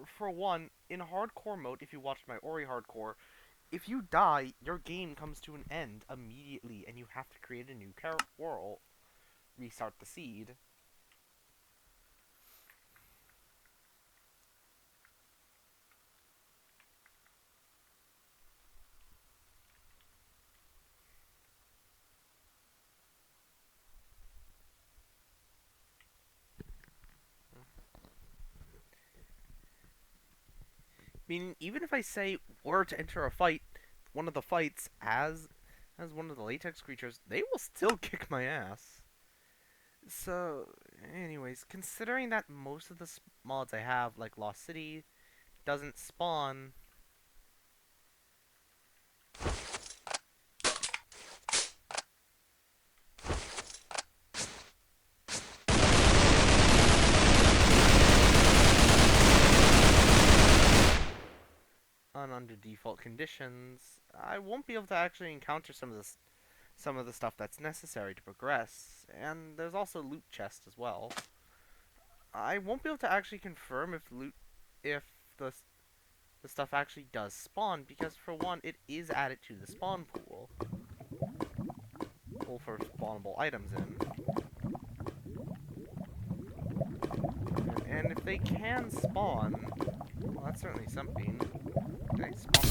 For one, in hardcore mode, if you watched my Ori hardcore, if you die, your game comes to an end immediately, and you have to create a new world, restart the seed. Meaning, even if I say were to enter a fight, one of the fights as one of the latex creatures, they will still kick my ass. So, anyways, considering that most of the mods I have, like Lost City, doesn't spawn. Under default conditions, I won't be able to actually encounter some of the stuff that's necessary to progress, and there's also loot chests as well. I won't be able to actually confirm if the the stuff actually does spawn, because for one, it is added to the spawn pool for spawnable items in. And if they can spawn, well, that's certainly something. Okay, spawn.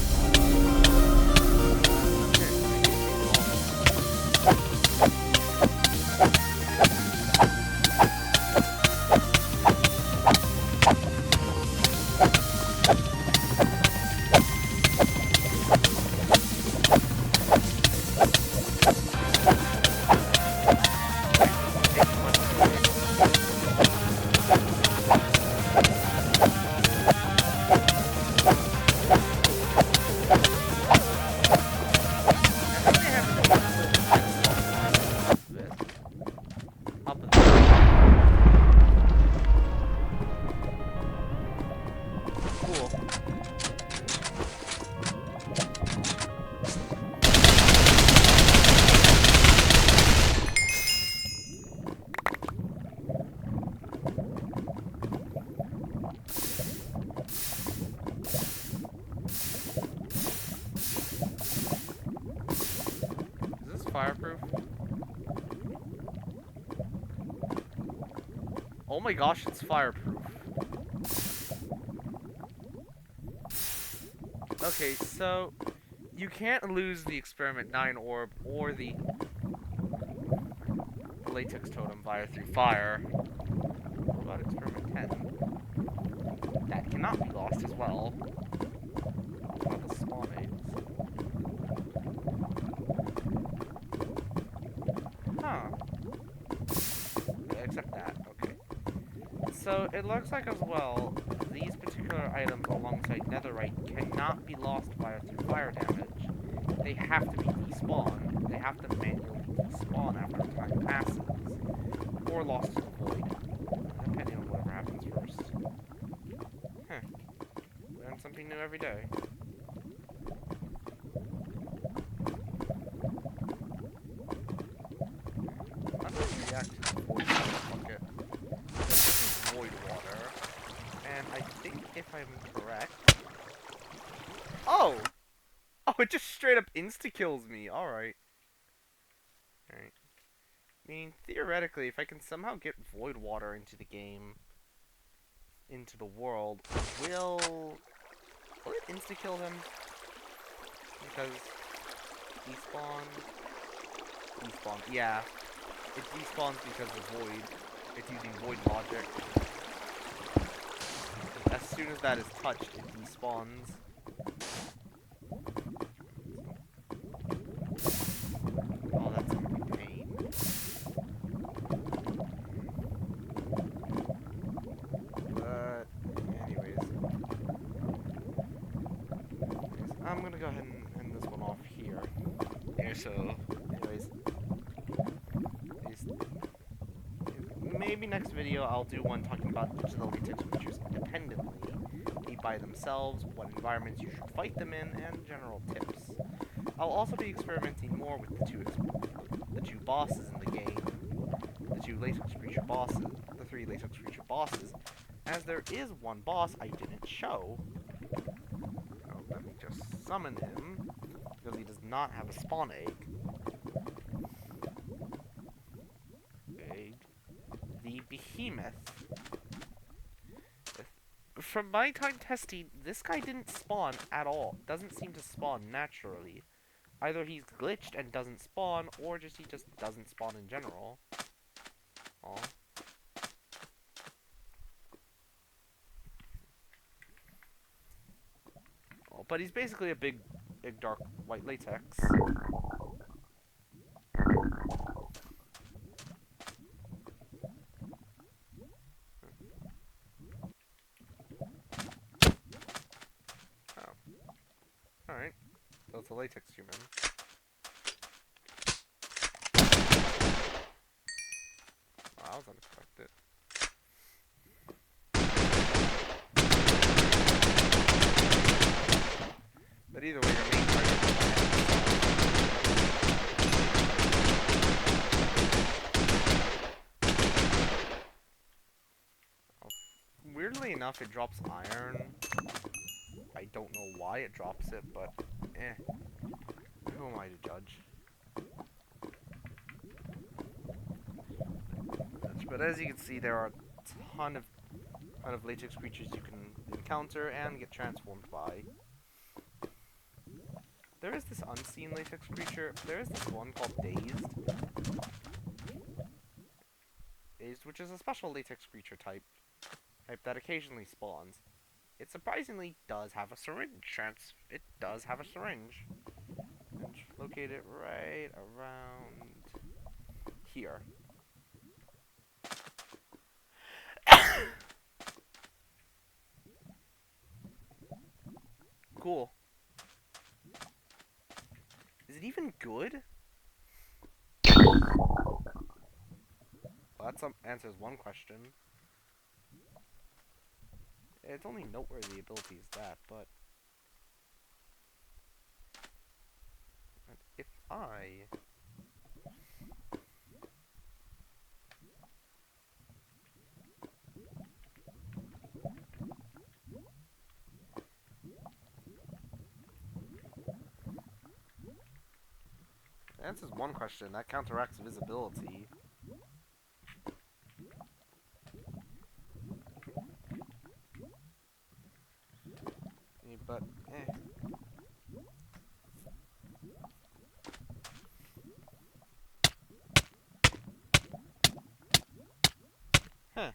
Fireproof? Oh my gosh, it's fireproof. Okay, so you can't lose the Experiment 9 orb or the latex totem through fire. What about Experiment 10? That cannot be lost as well. What about the spawn aids? Huh. Except that, okay. So it looks like as well, these particular items alongside netherite cannot be lost through fire damage. They have to be despawned. They have to manually despawn after time passes. Or lost to the void. Depending on whatever happens first. Huh. Learn something new every day. I'm gonna react to the void bucket. This is void water. And I think if I'm correct... Oh! Oh, it just straight up insta-kills me. Alright. Alright. I mean, theoretically, if I can somehow get void water into the game, into the world, will it insta-kill him? Because despawn, yeah, it despawns because of void. It's using void logic. As soon as that is touched, it despawns. Oh, that's gonna be pain. But anyways, I'm gonna go ahead and end this one off here. Yeah, so anyways, maybe next video I'll do one talking about each of the latex creatures independently, by themselves, what environments you should fight them in, and general tips. I'll also be experimenting more with the two bosses in the game, the two latex creature bosses, the three latex creature bosses, as there is one boss I didn't show. Oh, let me just summon him, because he does not have a spawn egg. The Behemoth. From my time testing, this guy didn't spawn at all. Doesn't seem to spawn naturally. Either he's glitched and doesn't spawn, or just he just doesn't spawn in general. Aw. Oh, but he's basically a big dark white latex. Oh. Alright. So it's a latex human. Wow, that was unexpected. But either way, your main target is weirdly enough, it drops iron. I don't know why it drops it, but who am I to judge? But as you can see, there are a ton of latex creatures you can encounter and get transformed by. There is this unseen latex creature. There is this one called Dazed. Dazed, which is a special latex creature type that occasionally spawns. It surprisingly does have a syringe. It does have a syringe. And locate it right around here. Cool. Is it even good? Well, that answers one question. It's only noteworthy ability is that, but if I answers one question, that counteracts visibility. But Huh.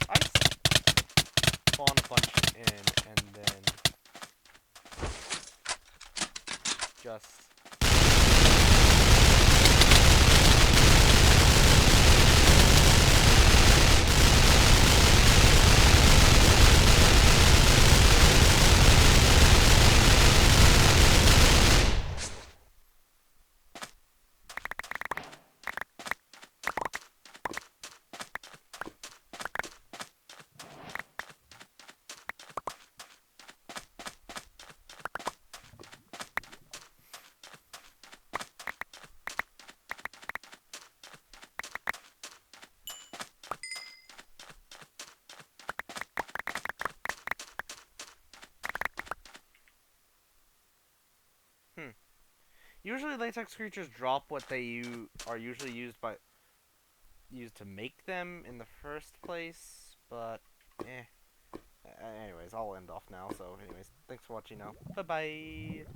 I spawn a bunch in and then just usually latex creatures drop what they are usually used to make them in the first place, but anyways, I'll end off now. So anyways, thanks for watching now. Bye bye.